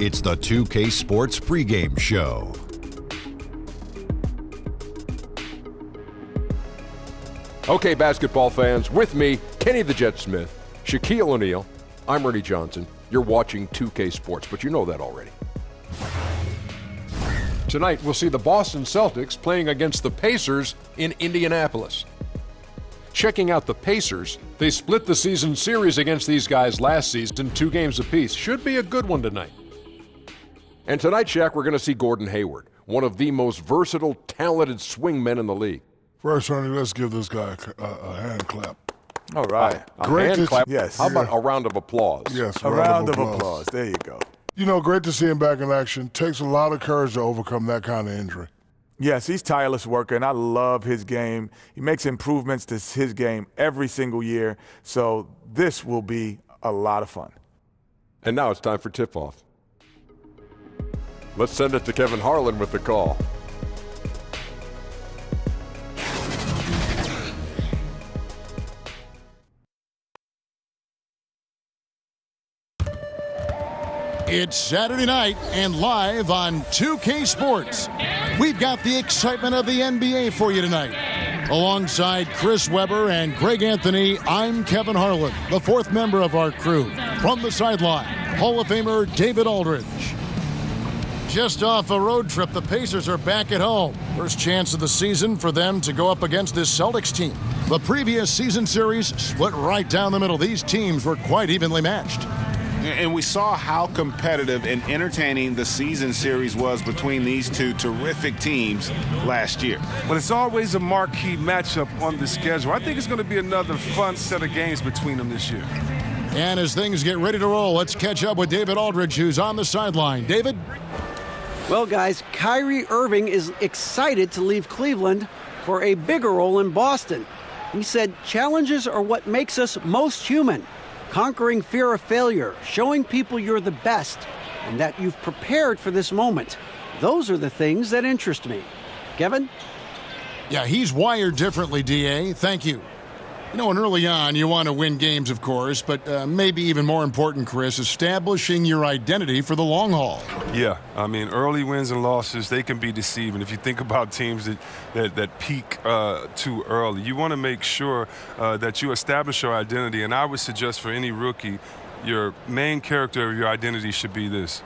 It's the 2K Sports Pregame Show. Okay, basketball fans, with me, Kenny the Jet Smith, Shaquille O'Neal, I'm Ernie Johnson. You're watching 2K Sports, but you know that already. Tonight, we'll see the Boston Celtics playing against the Pacers in Indianapolis. Checking out the Pacers, they split the season series against these guys last season, 2 games apiece. Should be a good one tonight. And tonight, Shaq, we're going to see Gordon Hayward, one of the most versatile, talented swingmen in the league. First, Ernie, let's give this guy a hand clap. All right. A hand clap? Yes. How about a round of applause? Yes, A round of applause. There you go. You know, great to see him back in action. Takes a lot of courage to overcome that kind of injury. Yes, he's tireless worker, and I love his game. He makes improvements to his game every single year, so this will be a lot of fun. And now it's time for tip-off. Let's send it to Kevin Harlan with the call. It's Saturday night and live on 2K Sports. We've got the excitement of the NBA for you tonight. Alongside Chris Webber and Greg Anthony, I'm Kevin Harlan, the fourth member of our crew. From the sideline, Hall of Famer David Aldridge. Just off a road trip, the Pacers are back at home. First chance of the season for them to go up against this Celtics team. The previous season series split right down the middle. These teams were quite evenly matched. And we saw how competitive and entertaining the season series was between these two terrific teams last year. But it's always a marquee matchup on the schedule. I think it's going to be another fun set of games between them this year. And as things get ready to roll, let's catch up with David Aldridge, who's on the sideline. David? Well, guys, Kyrie Irving is excited to leave Cleveland for a bigger role in Boston. He said, "Challenges are what makes us most human. Conquering fear of failure, showing people you're the best, and that you've prepared for this moment. Those are the things that interest me." Kevin? Yeah, he's wired differently, D.A. Thank you. You know, and early on, you want to win games, of course, but maybe even more important, Chris, establishing your identity for the long haul. Yeah, I mean, early wins and losses, they can be deceiving. If you think about teams that peak too early, you want to make sure that you establish your identity. And I would suggest for any rookie, your main character of your identity should be this: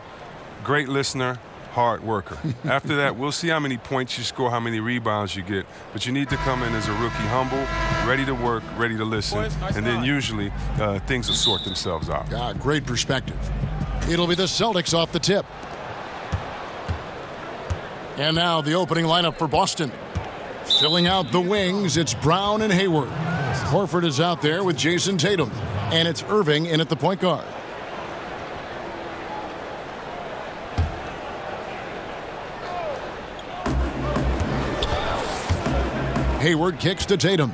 great listener, hard worker. After that, we'll see how many points you score, how many rebounds you get. But you need to come in as a rookie humble, ready to work, ready to listen. And then usually things will sort themselves out. Great perspective. It'll be the Celtics off the tip. And now the opening lineup for Boston. Filling out the wings, it's Brown and Hayward. Horford is out there with Jason Tatum. And it's Irving in at the point guard. Hayward kicks to Tatum.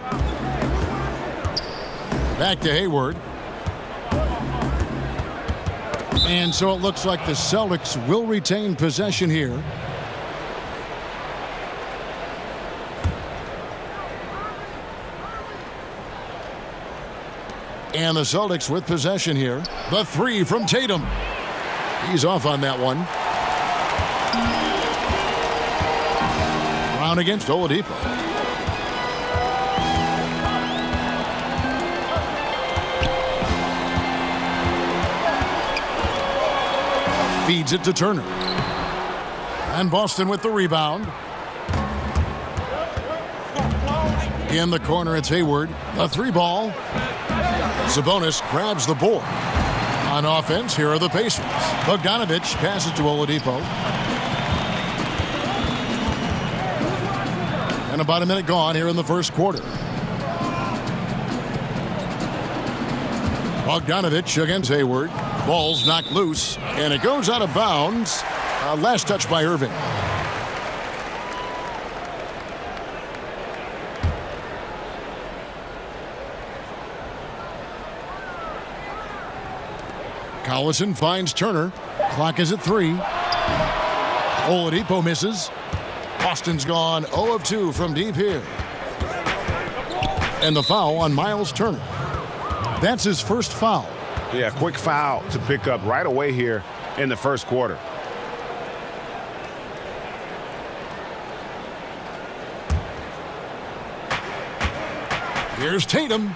Back to Hayward. And so it looks like the Celtics will retain possession here. And the Celtics with possession here. The three from Tatum. He's off on that one. Brown against Oladipo. Feeds it to Turner. And Boston with the rebound. In the corner, it's Hayward. A three ball. Sabonis grabs the board. On offense, here are the Pacers. Bogdanovich passes to Oladipo. And about a minute gone here in the first quarter. Bogdanovich against Hayward. Ball's knocked loose, and it goes out of bounds. Last touch by Irving. Collison finds Turner. Clock is at 3. Oladipo misses. Boston's gone 0 of 2 from deep here. And the foul on Miles Turner. That's his first foul. Yeah, quick foul to pick up right away here in the first quarter. Here's Tatum.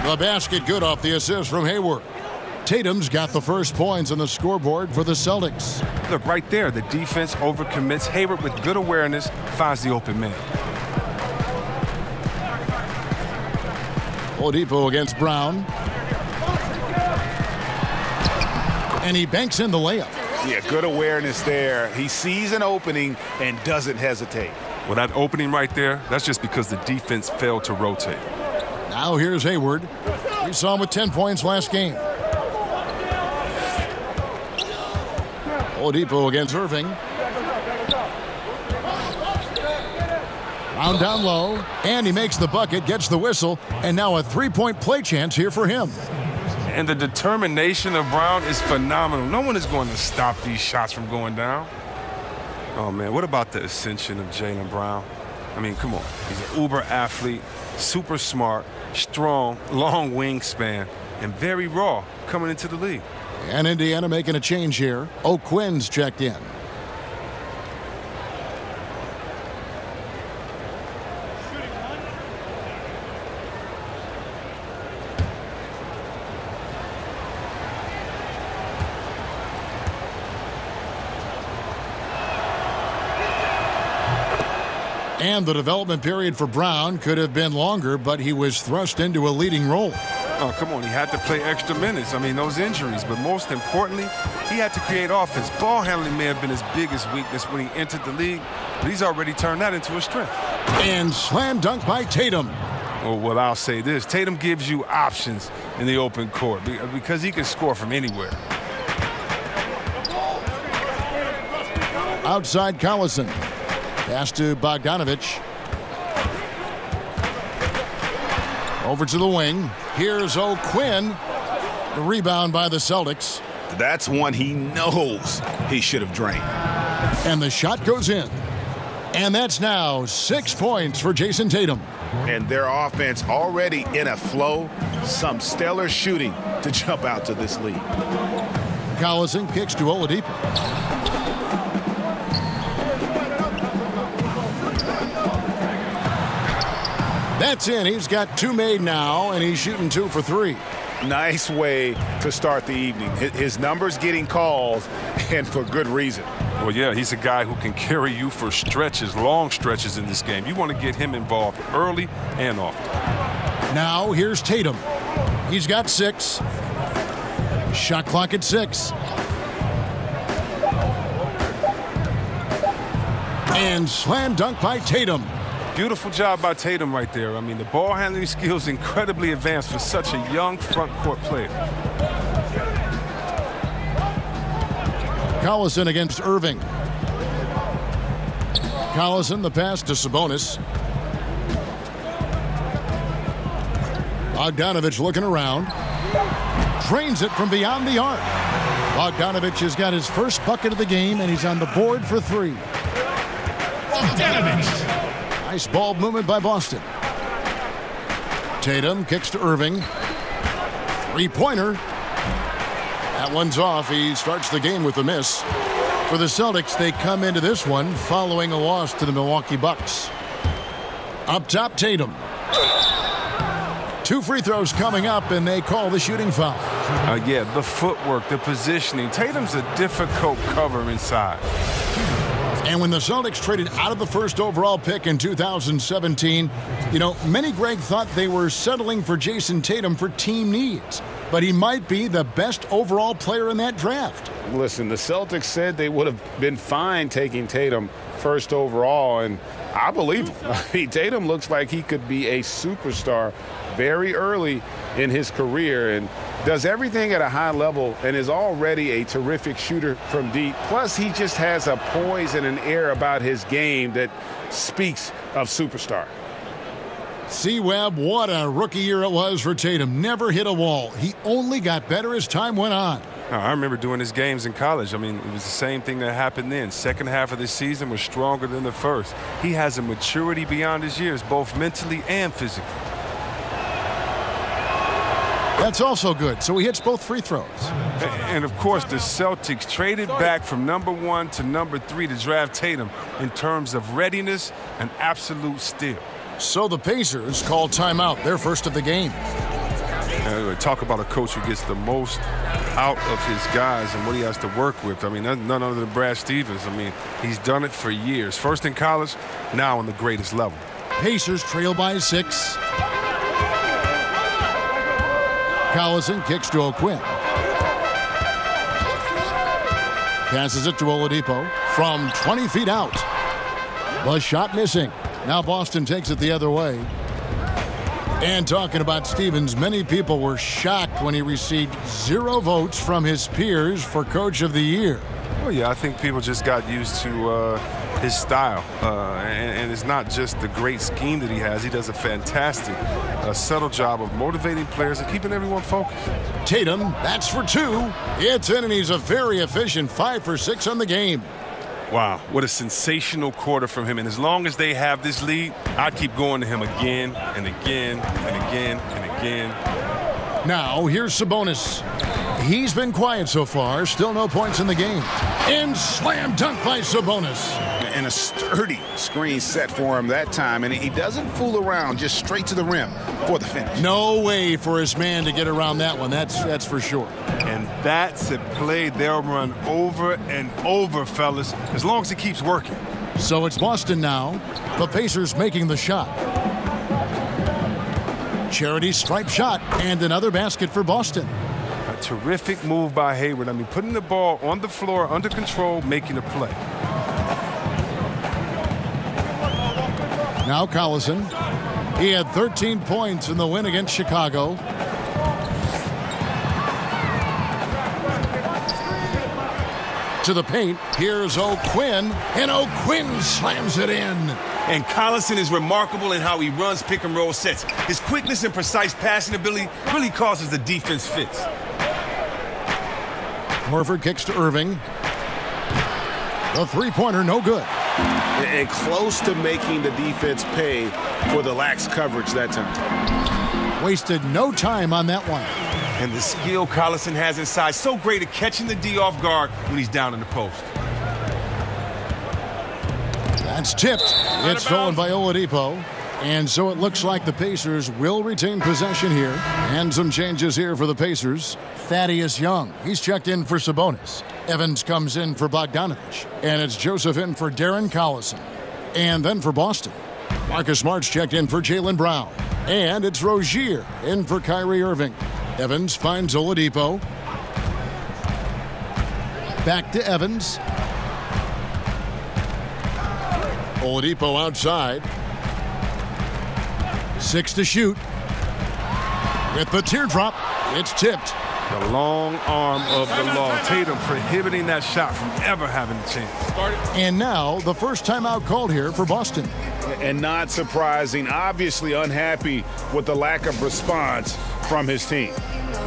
The basket good off the assist from Hayward. Tatum's got the first points on the scoreboard for the Celtics. Look, right there, the defense overcommits. Hayward, with good awareness, finds the open man. Oladipo against Brown. And he banks in the layup. Yeah, good awareness there. He sees an opening and doesn't hesitate. Well, that opening right there, that's just because the defense failed to rotate. Now here's Hayward. We saw him with 10 points last game. Oladipo against Irving. Brown down low, and he makes the bucket, gets the whistle, and now a three-point play chance here for him. And the determination of Brown is phenomenal. No one is going to stop these shots from going down. Oh, man, what about the ascension of Jaylen Brown? I mean, come on. He's an uber athlete, super smart, strong, long wingspan, and very raw coming into the league. And Indiana making a change here. O'Quinn's checked in. And the development period for Brown could have been longer, but he was thrust into a leading role. Oh, come on. He had to play extra minutes. I mean, those injuries. But most importantly, he had to create offense. Ball handling may have been his biggest weakness when he entered the league, but he's already turned that into a strength. And slam dunk by Tatum. Oh, well, I'll say this. Tatum gives you options in the open court because he can score from anywhere. Outside Collison. Pass to Bogdanovich. Over to the wing. Here's O'Quinn. The rebound by the Celtics. That's one he knows he should have drained. And the shot goes in. And that's now 6 points for Jason Tatum. And their offense already in a flow. Some stellar shooting to jump out to this lead. Collison kicks to Oladipo. That's in. He's got 2 made now, and he's shooting 2 for 3. Nice way to start the evening. His numbers getting calls, and for good reason. Well, yeah, he's a guy who can carry you for stretches, long stretches in this game. You want to get him involved early and often. Now here's Tatum. He's got 6. Shot clock at 6. And slam dunk by Tatum. Beautiful job by Tatum right there. I mean, the ball handling skills incredibly advanced for such a young front court player. Collison against Irving. Collison, the pass to Sabonis. Bogdanovich looking around. Drains it from beyond the arc. Bogdanovich has got his first bucket of the game, and he's on the board for 3. Bogdanovich. Nice ball movement by Boston. Tatum kicks to Irving. Three-pointer. That one's off. He starts the game with a miss. For the Celtics, they come into this one following a loss to the Milwaukee Bucks. Up top, Tatum. 2 free throws coming up, and they call the shooting foul. Yeah, the footwork, the positioning. Tatum's a difficult cover inside. And when the Celtics traded out of the first overall pick in 2017, many, Greg, thought they were settling for Jason Tatum for team needs. But he might be the best overall player in that draft. Listen, the Celtics said they would have been fine taking Tatum first overall, and I believe him. I mean, Tatum looks like he could be a superstar very early in his career and does everything at a high level and is already a terrific shooter from deep. Plus, he just has a poise and an air about his game that speaks of superstar. C-Webb, what a rookie year it was for Tatum. Never hit a wall. He only got better as time went on. I remember doing his games in college. I mean, it was the same thing that happened then. Second half of the season was stronger than the first. He has a maturity beyond his years, both mentally and physically. That's also good, so he hits both free throws. And of course, the Celtics traded back from number 1 to number 3 to draft Tatum in terms of readiness and absolute steal. So the Pacers call timeout, their first of the game. Talk about a coach who gets the most out of his guys and what he has to work with. I mean, none other than Brad Stevens. I mean, he's done it for years. First in college, now on the greatest level. Pacers trail by 6. Collison kicks to O'Quinn. Passes it to Oladipo from 20 feet out. The shot missing. Now Boston takes it the other way. And talking about Stevens, many people were shocked when he received 0 votes from his peers for Coach of the Year. Well, yeah, I think people just got used to his style. And it's not just the great scheme that he has. He does a fantastic, subtle job of motivating players and keeping everyone focused. Tatum, that's for 2. It's in, and he's a very efficient 5 for 6 on the game. Wow, what a sensational quarter from him. And as long as they have this lead, I'd keep going to him again and again and again and again. Now, here's Sabonis. He's been quiet so far. Still no points in the game. And slam dunk by Sabonis. And a sturdy screen set for him that time. And he doesn't fool around, just straight to the rim for the finish. No way for his man to get around that one. That's for sure. And that's a play they'll run over and over, fellas, as long as he keeps working. So it's Boston now. The Pacers making the shot. Charity stripe shot and another basket for Boston. A terrific move by Hayward. I mean, putting the ball on the floor, under control, making a play. Now Collison. He had 13 points in the win against Chicago. To the paint. Here's O'Quinn. And O'Quinn slams it in. And Collison is remarkable in how he runs pick and roll sets. His quickness and precise passing ability really causes the defense fits. Horford kicks to Irving. The three-pointer no good. And close to making the defense pay for the lax coverage that time. Wasted no time on that one. And the skill Collison has inside, so great at catching the D off guard when he's down in the post. That's tipped. It's stolen by Oladipo. And so it looks like the Pacers will retain possession here. And some changes here for the Pacers. Thaddeus Young, he's checked in for Sabonis. Evans comes in for Bogdanovich. And it's Joseph in for Darren Collison. And then for Boston, Marcus Smart's checked in for Jaylen Brown. And it's Rozier in for Kyrie Irving. Evans finds Oladipo. Back to Evans. Oladipo outside. 6 to shoot. With the teardrop, it's tipped. The long arm of the law. Tatum prohibiting that shot from ever having a chance. And now the first timeout called here for Boston. And not surprising, obviously unhappy with the lack of response from his team.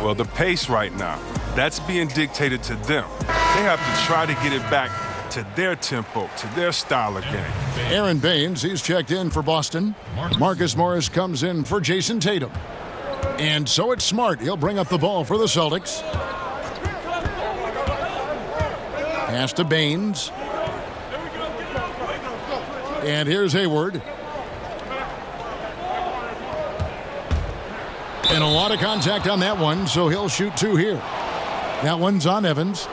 Well, the pace right now, that's being dictated to them. They have to try to get it back to their tempo, to their style of game. Aaron Baines, he's checked in for Boston. Marcus Morris comes in for Jason Tatum. And so it's Smart. He'll bring up the ball for the Celtics. Pass to Baines. And here's Hayward. And a lot of contact on that one, so he'll shoot 2 here. That one's on Evans.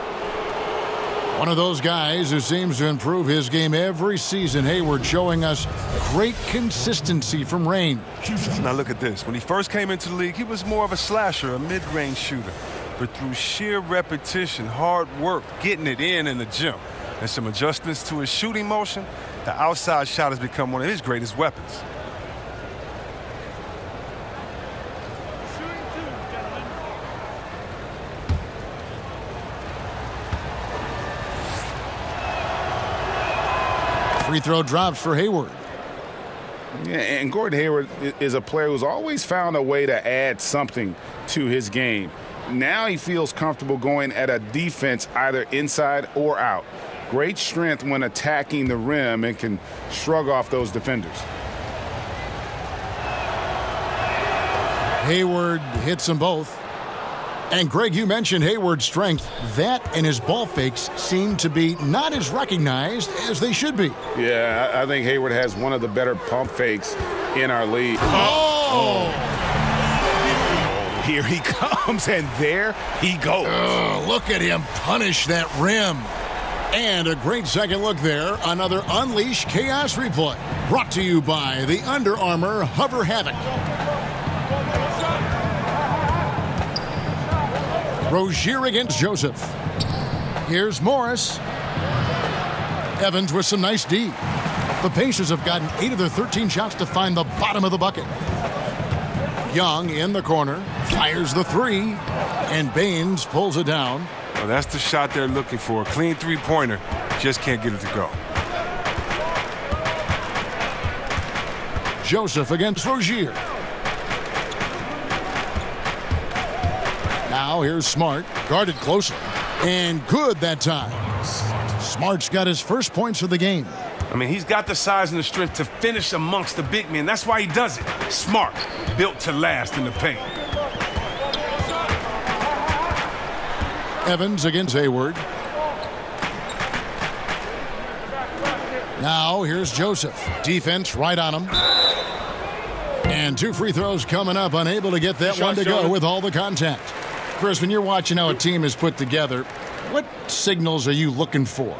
One of those guys who seems to improve his game every season. Hayward showing us great consistency from range. Now look at this. When he first came into the league, he was more of a slasher, a mid-range shooter. But through sheer repetition, hard work, getting it in the gym, and some adjustments to his shooting motion, the outside shot has become one of his greatest weapons. Free throw drops for Hayward. Yeah, and Gordon Hayward is a player who's always found a way to add something to his game. Now he feels comfortable going at a defense either inside or out. Great strength when attacking the rim and can shrug off those defenders. Hayward hits them both. And, Greg, you mentioned Hayward's strength. That and his ball fakes seem to be not as recognized as they should be. Yeah, I think Hayward has one of the better pump fakes in our league. Oh! Here he comes, and there he goes. Look at him punish that rim. And a great second look there. Another Unleash Chaos replay. Brought to you by the Under Armour Hover Havoc. Rozier against Joseph. Here's Morris. Evans with some nice D. The Pacers have gotten 8 of their 13 shots to find the bottom of the bucket. Young in the corner, fires the three, and Baines pulls it down. Well, that's the shot they're looking for. A clean three-pointer. Just can't get it to go. Joseph against Rozier. Now here's Smart, guarded closely, and good that time. Smart's got his first points of the game. I mean, he's got the size and the strength to finish amongst the big men. That's why he does it. Smart, built to last in the paint. Evans against Hayward. Now here's Joseph. Defense right on him. And 2 free throws coming up. Unable to get that one to go with all the contact. Chris, when you're watching how a team is put together, what signals are you looking for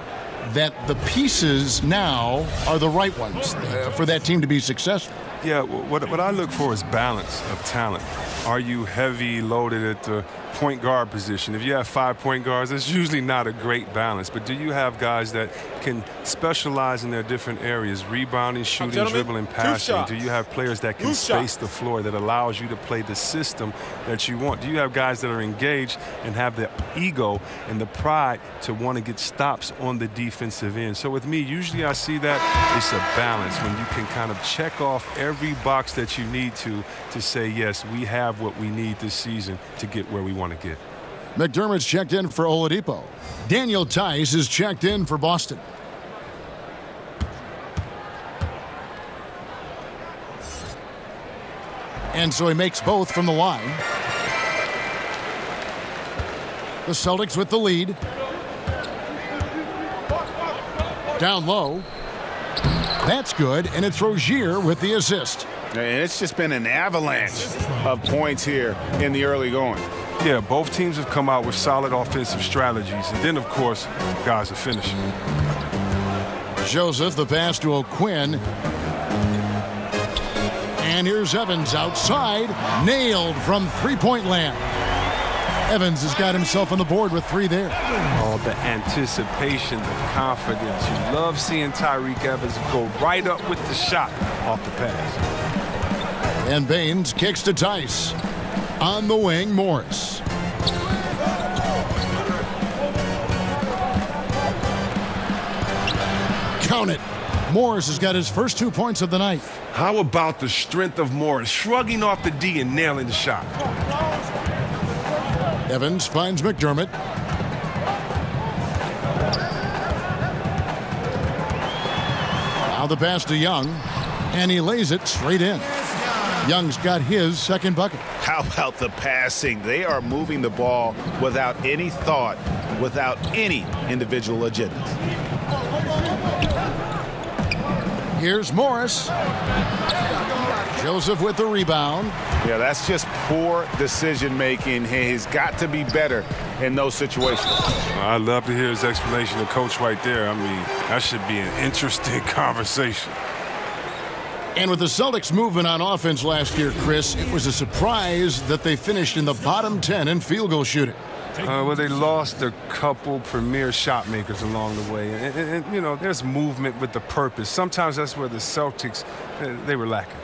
that the pieces now are the right ones for that team to be successful? Yeah, what I look for is balance of talent. Are you heavy loaded at the point guard position? If you have 5 point guards, it's usually not a great balance. But do you have guys that can specialize in their different areas, rebounding, shooting, dribbling, passing? Do you have players that can space the floor that allows you to play the system that you want? Do you have guys that are engaged and have the ego and the pride to want to get stops on the defensive end? So with me, usually I see that it's a balance when you can kind of check off every box that you need to say, yes, we have what we need this season to get where we want to get. McDermott's checked in for Oladipo. Daniel Tice is checked in for Boston. And so he makes both from the line. The Celtics with the lead. Down low. That's good, and it's Rozier with the assist. And it's just been an avalanche of points here in the early going. Yeah, both teams have come out with solid offensive strategies. And then, of course, guys are finishing. Joseph, the pass to O'Quinn. And here's Evans outside. Nailed from three-point land. Evans has got himself on the board with 3 there. Oh, the anticipation, the confidence. You love seeing Tyreke Evans go right up with the shot off the pass. And Baines kicks to Tice. On the wing, Morris. Count it. Morris has got his first 2 points of the night. How about the strength of Morris, shrugging off the D and nailing the shot? Evans finds McDermott. Now the pass to Young, and he lays it straight in. Young's got his second bucket. How about the passing? They are moving the ball without any thought, without any individual agendas. Here's Morris. Joseph with the rebound. Yeah, that's just poor decision-making. He's got to be better in those situations. I'd love to hear his explanation of coach right there. I mean, that should be an interesting conversation. And with the Celtics' movement on offense last year, Chris, it was a surprise that they finished in the bottom 10 in field goal shooting. Well, they lost a couple premier shot makers along the way. And, you know, there's movement with the purpose. Sometimes that's where the Celtics, they were lacking.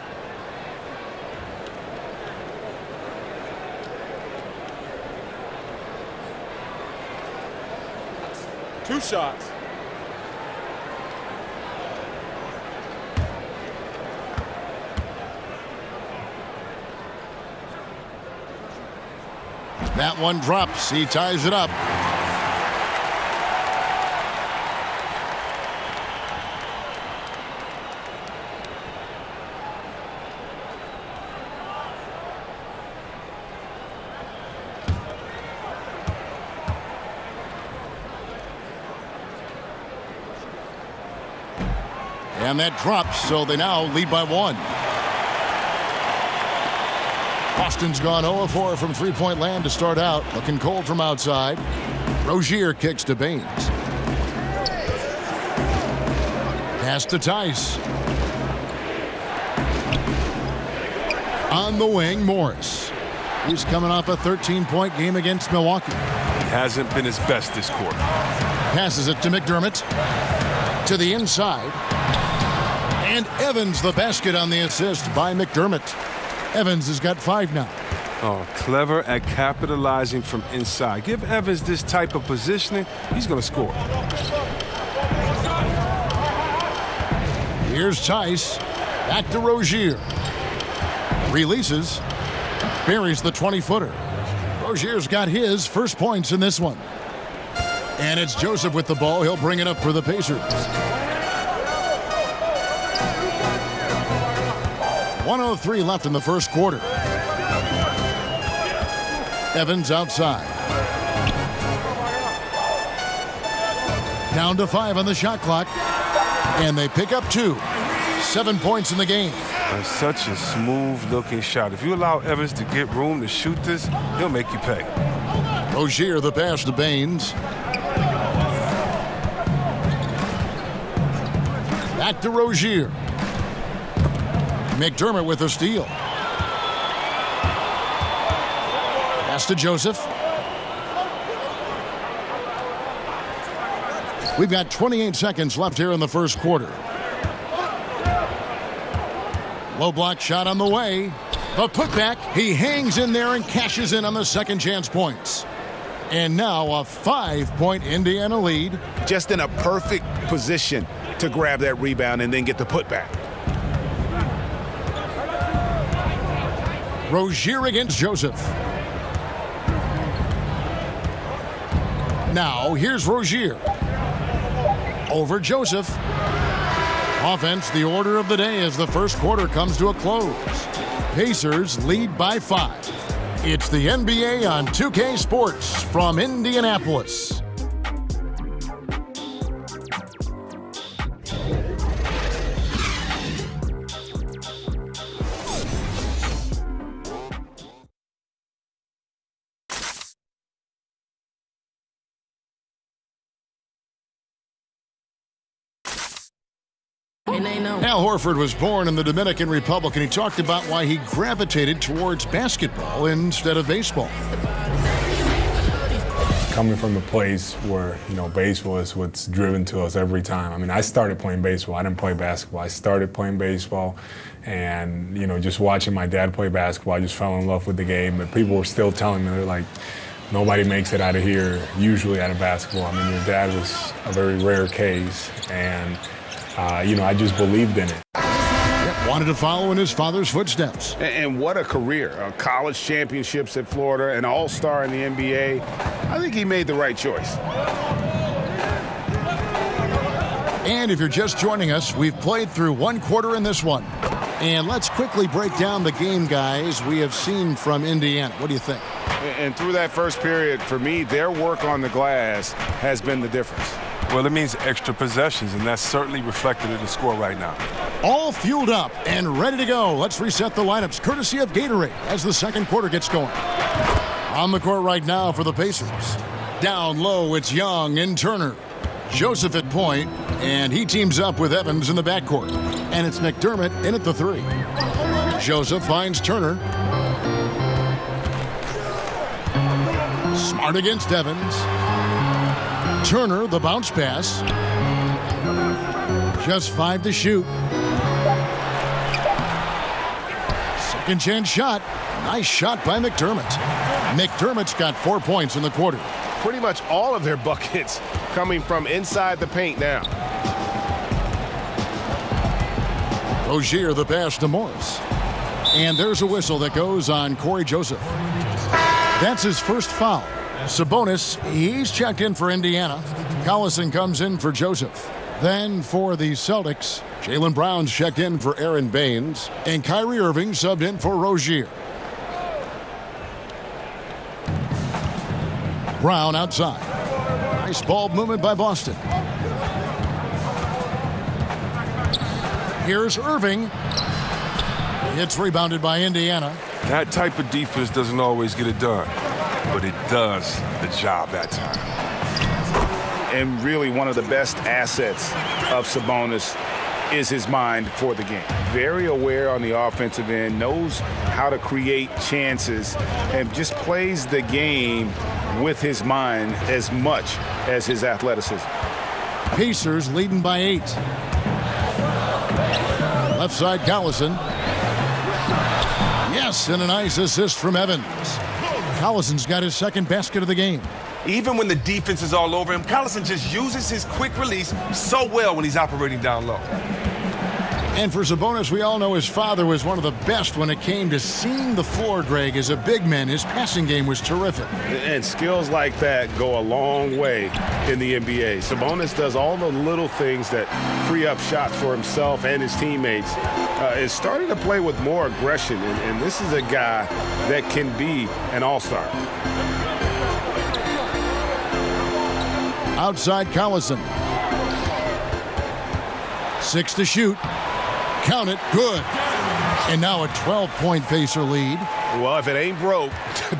Two shots. That one drops. He ties it up. And that drops, so they now lead by 1. Boston's gone 0-4 from three-point land to start out. Looking cold from outside. Rozier kicks to Baines. Pass to Tice. On the wing, Morris. He's coming off a 13-point game against Milwaukee. Hasn't been his best this quarter. Passes it to McDermott. To the inside. And Evans the basket on the assist by McDermott. Evans has got 5 now. Oh, clever at capitalizing from inside. Give Evans this type of positioning, he's going to score. Here's Tice. Back to Rozier. Releases. Buries the 20-footer. Rozier's got his first points in this one. And it's Joseph with the ball. He'll bring it up for the Pacers. 1:03 left in the first quarter. Evans outside. Down to 5 on the shot clock. And they pick up 2. 7 points in the game. That's such a smooth-looking shot. If you allow Evans to get room to shoot this, he'll make you pay. Rozier the pass to Baines. Back to Rozier. McDermott with a steal. Pass to Joseph. We've got 28 seconds left here in the first quarter. Low block shot on the way. The putback. He hangs in there and cashes in on the second chance points. And now a 5-point Indiana lead. Just in a perfect position to grab that rebound and then get the putback. Rozier against Joseph. Now here's Rozier. Over Joseph. Offense, the order of the day as the first quarter comes to a close. Pacers lead by 5. It's the NBA on 2K Sports from Indianapolis. Al Horford was born in the Dominican Republic, and he talked about why he gravitated towards basketball instead of baseball. Coming from a place where, baseball is what's driven to us every time. I mean, I started playing baseball. I didn't play basketball. I started playing baseball, and, just watching my dad play basketball, I just fell in love with the game. But people were still telling me, they're like, nobody makes it out of here usually out of basketball. I mean, your dad was a very rare case, and I just believed in it. Wanted to follow in his father's footsteps. And what a career. College championships at Florida, an all-star in the NBA. I think he made the right choice. And if you're just joining us, we've played through one quarter in this one. And let's quickly break down the game, guys, we have seen from Indiana. What do you think? And through that first period, for me, their work on the glass has been the difference. Well, it means extra possessions, and that's certainly reflected in the score right now. All fueled up and ready to go. Let's reset the lineups, courtesy of Gatorade, as the second quarter gets going. On the court right now for the Pacers. Down low, it's Young and Turner. Joseph at point, and he teams up with Evans in the backcourt. And it's McDermott in at the 3. Joseph finds Turner. Smart against Evans. Turner, the bounce pass. Just 5 to shoot. Second chance shot. Nice shot by McDermott. McDermott's got 4 points in the quarter. Pretty much all of their buckets coming from inside the paint now. Rozier the pass to Morris. And there's a whistle that goes on Corey Joseph. That's his first foul. Sabonis, he's checked in for Indiana. Collison comes in for Joseph. Then for the Celtics, Jaylen Brown's checked in for Aaron Baines. And Kyrie Irving subbed in for Rozier. Brown outside. Nice ball movement by Boston. Here's Irving. It's rebounded by Indiana. That type of defense doesn't always get it done, but it does the job that time. And really one of the best assets of Sabonis is his mind for the game. Very aware on the offensive end, knows how to create chances, and just plays the game with his mind as much as his athleticism. Pacers leading by 8. Left side, Collison. Yes, and a nice assist from Evans. Collison's got his second basket of the game. Even when the defense is all over him, Collison just uses his quick release so well when he's operating down low. And for Sabonis, we all know his father was one of the best when it came to seeing the floor, Greg. As a big man, his passing game was terrific. And skills like that go a long way in the NBA. Sabonis does all the little things that free up shots for himself and his teammates. Is starting to play with more aggression, and this is a guy that can be an all-star. Outside Collison. 6 to shoot. Count it. Good. And now a 12-point Pacer lead. Well, if it ain't broke,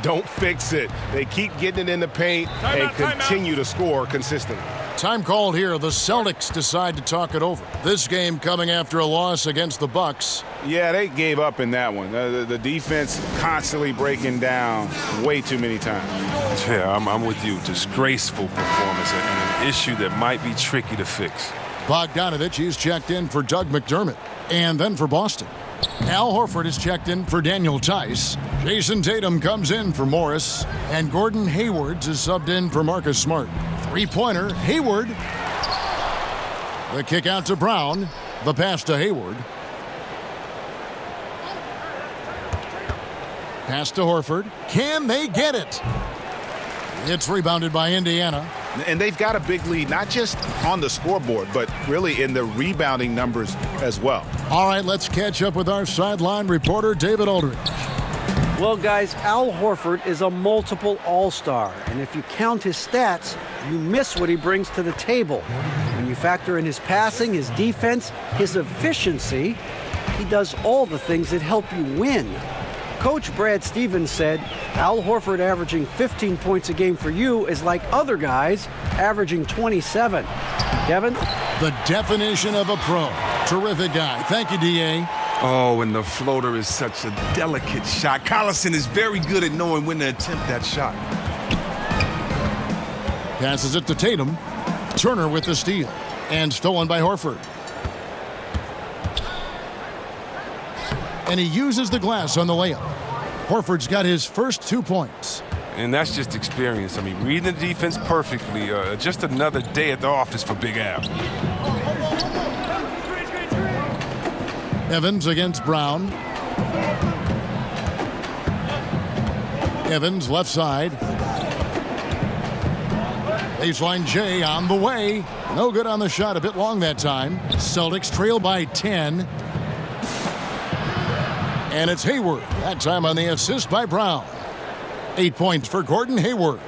don't fix it. They keep getting it in the paint and continue to score consistently. Time called here. The Celtics decide to talk it over. This game coming after a loss against the Bucks. Yeah, they gave up in that one. The defense constantly breaking down way too many times. Yeah, I'm with you. Disgraceful performance and an issue that might be tricky to fix. Bogdanovich is checked in for Doug McDermott. And then for Boston, Al Horford is checked in for Daniel Tice. Jason Tatum comes in for Morris. And Gordon Hayward is subbed in for Marcus Smart. Three-pointer, Hayward. The kick out to Brown. The pass to Hayward. Pass to Horford. Can they get it? It's rebounded by Indiana. And they've got a big lead, not just on the scoreboard, but really in the rebounding numbers as well. All right, let's catch up with our sideline reporter, David Aldridge. Well, guys, Al Horford is a multiple all-star. And if you count his stats, you miss what he brings to the table. When you factor in his passing, his defense, his efficiency, he does all the things that help you win. Coach Brad Stevens said, Al Horford averaging 15 points a game for you is like other guys averaging 27. Kevin? The definition of a pro. Terrific guy. Thank you, D.A. Oh, and the floater is such a delicate shot. Collison is very good at knowing when to attempt that shot. Passes it to Tatum. Turner with the steal. And stolen by Horford. And he uses the glass on the layup. Horford's got his first 2 points. And that's just experience. I mean, reading the defense perfectly. Just another day at the office for Big Al. Evans against Brown. Evans left side. Baseline J on the way. No good on the shot. A bit long that time. Celtics trail by 10. And it's Hayward. That time on the assist by Brown. 8 points for Gordon Hayward.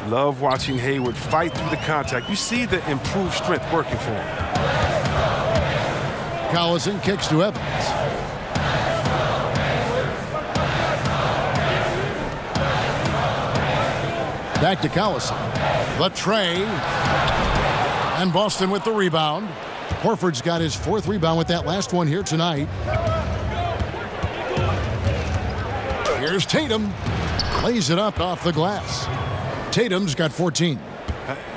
Love watching Hayward fight through the contact. You see the improved strength working for him. Collison kicks to Evans. Back to Collison. The tray. And Boston with the rebound. Horford's got his 4th rebound with that last one here tonight. Here's Tatum. Lays it up off the glass. Tatum's got 14.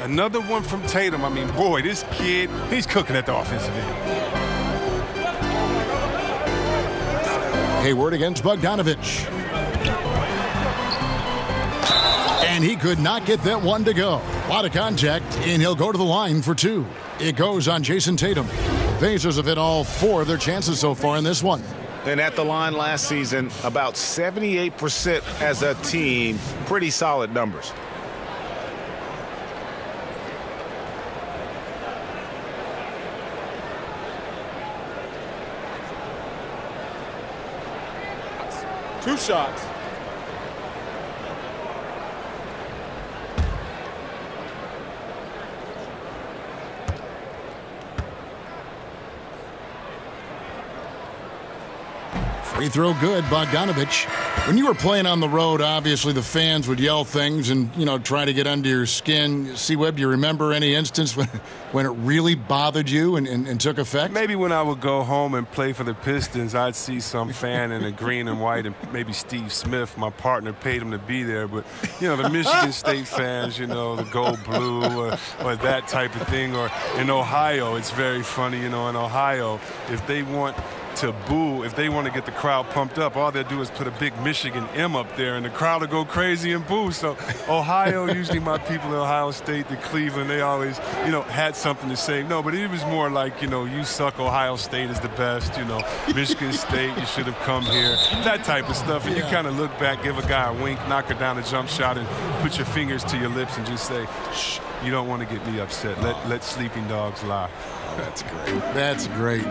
Another one from Tatum. I mean, boy, this kid, he's cooking at the offensive end. Hayward against Bogdanovich. And he could not get that one to go. A lot of contact, and he'll go to the line for 2. It goes on Jason Tatum. Pacers have hit all 4 of their chances so far in this one. And at the line last season, about 78% as a team. Pretty solid numbers. Two shots. Free throw good, Bogdanovich. When you were playing on the road, obviously the fans would yell things and, try to get under your skin. C-Webb, do you remember any instance when it really bothered you and took effect? Maybe when I would go home and play for the Pistons, I'd see some fan in a green and white, and maybe Steve Smith, my partner, paid him to be there. But, the Michigan State fans, the gold blue or that type of thing. Or in Ohio, it's very funny, in Ohio, if they want to boo, if they want to get the crowd pumped up, all they do is put a big Michigan M up there and the crowd will go crazy and boo. So Ohio, usually my people in Ohio State, the Cleveland, they always, had something to say. No, but it was more like, you suck, Ohio State is the best, Michigan State, you should have come here, that type of stuff. And you kind of look back, give a guy a wink, knock her down a jump shot, and put your fingers to your lips and just say, shh, you don't want to get me upset. Let sleeping dogs lie. That's great. That's great.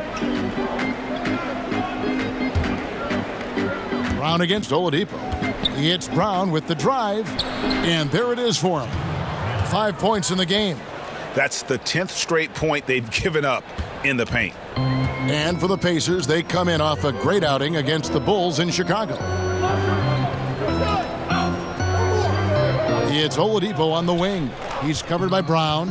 Brown against Oladipo. It's Brown with the drive, and there it is for him. 5 points in the game. That's the 10th straight point they've given up in the paint. And for the Pacers, they come in off a great outing against the Bulls in Chicago. It's Oladipo on the wing. He's covered by Brown.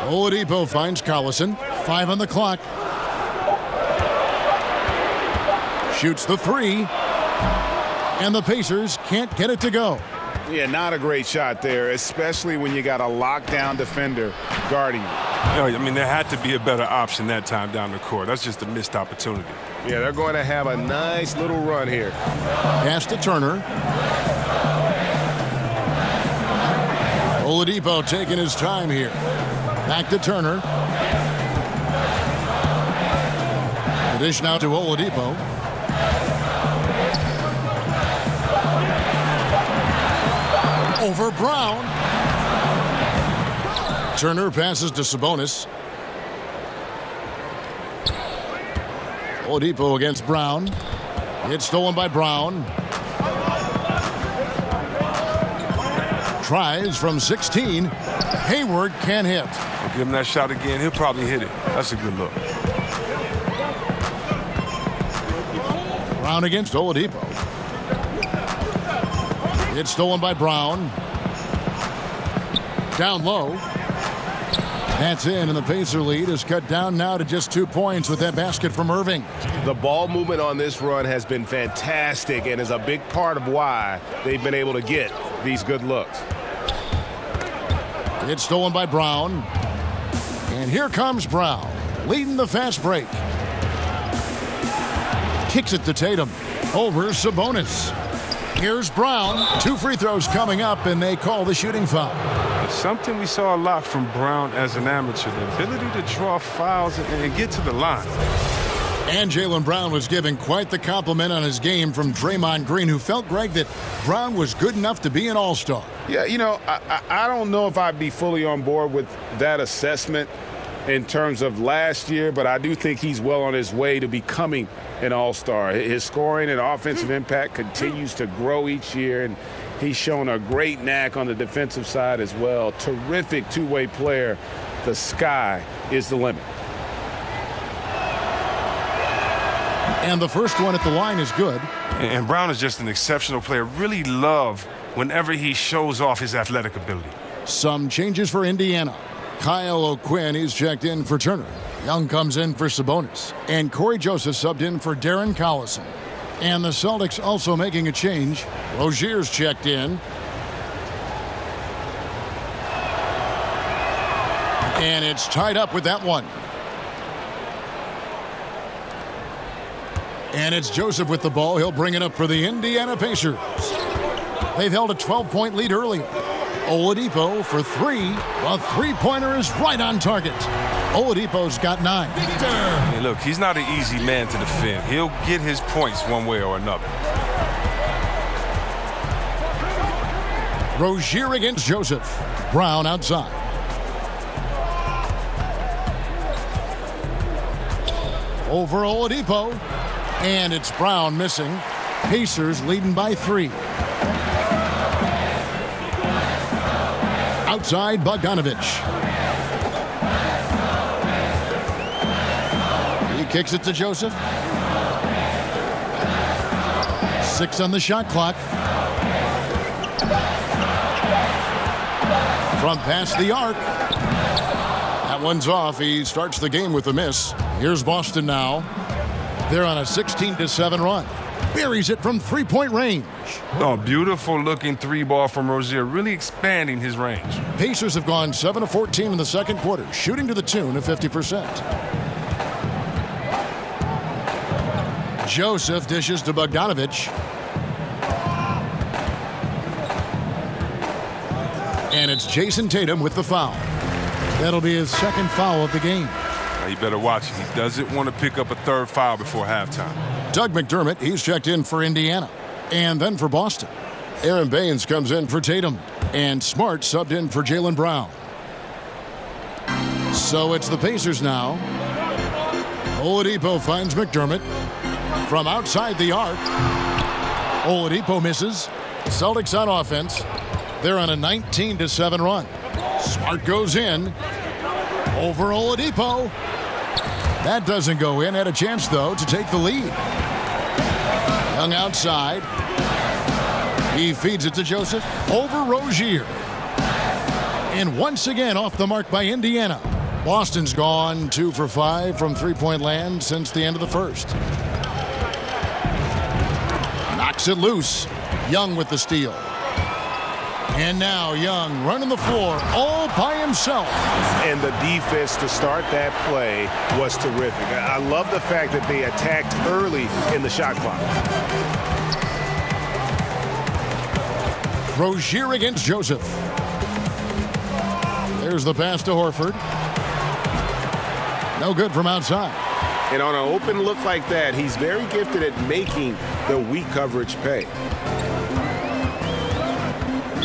Oladipo finds Collison. 5 on the clock. Shoots the 3. And the Pacers can't get it to go. Yeah, not a great shot there, especially when you got a lockdown defender guarding you. There had to be a better option that time down the court. That's just a missed opportunity. Yeah, they're going to have a nice little run here. Pass to Turner. Oladipo taking his time here. Back to Turner. The dish now to Oladipo. Over Brown. Turner passes to Sabonis. Oladipo against Brown. It's stolen by Brown. Tries from 16. Hayward can't hit. I'll give him that shot again. He'll probably hit it. That's a good look. Brown against Oladipo. It's stolen by Brown. Down low. That's in, and the Pacer lead is cut down now to just 2 points with that basket from Irving. The ball movement on this run has been fantastic and is a big part of why they've been able to get these good looks. It's stolen by Brown. And here comes Brown, leading the fast break. Kicks it to Tatum. Over Sabonis. Here's Brown. 2 free throws coming up, and they call the shooting foul. Something we saw a lot from Brown as an amateur, the ability to draw fouls and get to the line. And Jaylen Brown was given quite the compliment on his game from Draymond Green, who felt, Greg, that Brown was good enough to be an all-star. Yeah, I don't know if I'd be fully on board with that assessment in terms of last year, but I do think he's well on his way to becoming an all-star. His scoring and offensive impact continues to grow each year, and he's shown a great knack on the defensive side as well. Terrific two-way player. The sky is the limit. And the first one at the line is good. And Brown is just an exceptional player. Really love whenever he shows off his athletic ability. Some changes for Indiana. Kyle O'Quinn is checked in for Turner. Young comes in for Sabonis. And Corey Joseph subbed in for Darren Collison. And the Celtics also making a change. Rozier's checked in. And it's tied up with that one. And it's Joseph with the ball. He'll bring it up for the Indiana Pacers. They've held a 12-point lead earlier. Oladipo for 3. A three-pointer is right on target. Oladipo's got 9. Hey, look, he's not an easy man to defend. He'll get his points one way or another. Rozier against Joseph. Brown outside. Over Oladipo. And it's Brown missing. Pacers leading by 3. Outside, Bogdanovich. He Kicks it to Joseph. 6 on the shot clock. From past the arc. That one's off. He starts the game with a miss. Here's Boston now. They're on a 16-7 run. Buries it from three-point range. Oh, beautiful looking 3-ball from Rozier, really expanding his range. Pacers have gone 7 of 14 in the second quarter, shooting to the tune of 50%. Joseph dishes to Bogdanovich. And it's Jason Tatum with the foul. That'll be his second foul of the game. Now you better watch it. He doesn't want to pick up a third foul before halftime. Doug McDermott, he's checked in for Indiana. And then for Boston. Aaron Baines comes in for Tatum. And Smart subbed in for Jaylen Brown. So it's the Pacers now. Oladipo finds McDermott. From outside the arc. Oladipo misses. Celtics on offense. They're on a 19-7 run. Smart goes in. Over Oladipo. That doesn't go in. Had a chance, though, to take the lead. Young outside. He feeds it to Joseph. Over Rozier. And once again off the mark by Indiana. Boston's gone 2 for 5 from three-point land since the end of the first. Knocks it loose. Young with the steal. And now Young running the floor all by himself. And the defense to start that play was terrific. I love the fact that they attacked early in the shot clock. Rozier against Joseph. There's the pass to Horford. No good from outside. And on an open look like that, he's very gifted at making the weak coverage pay.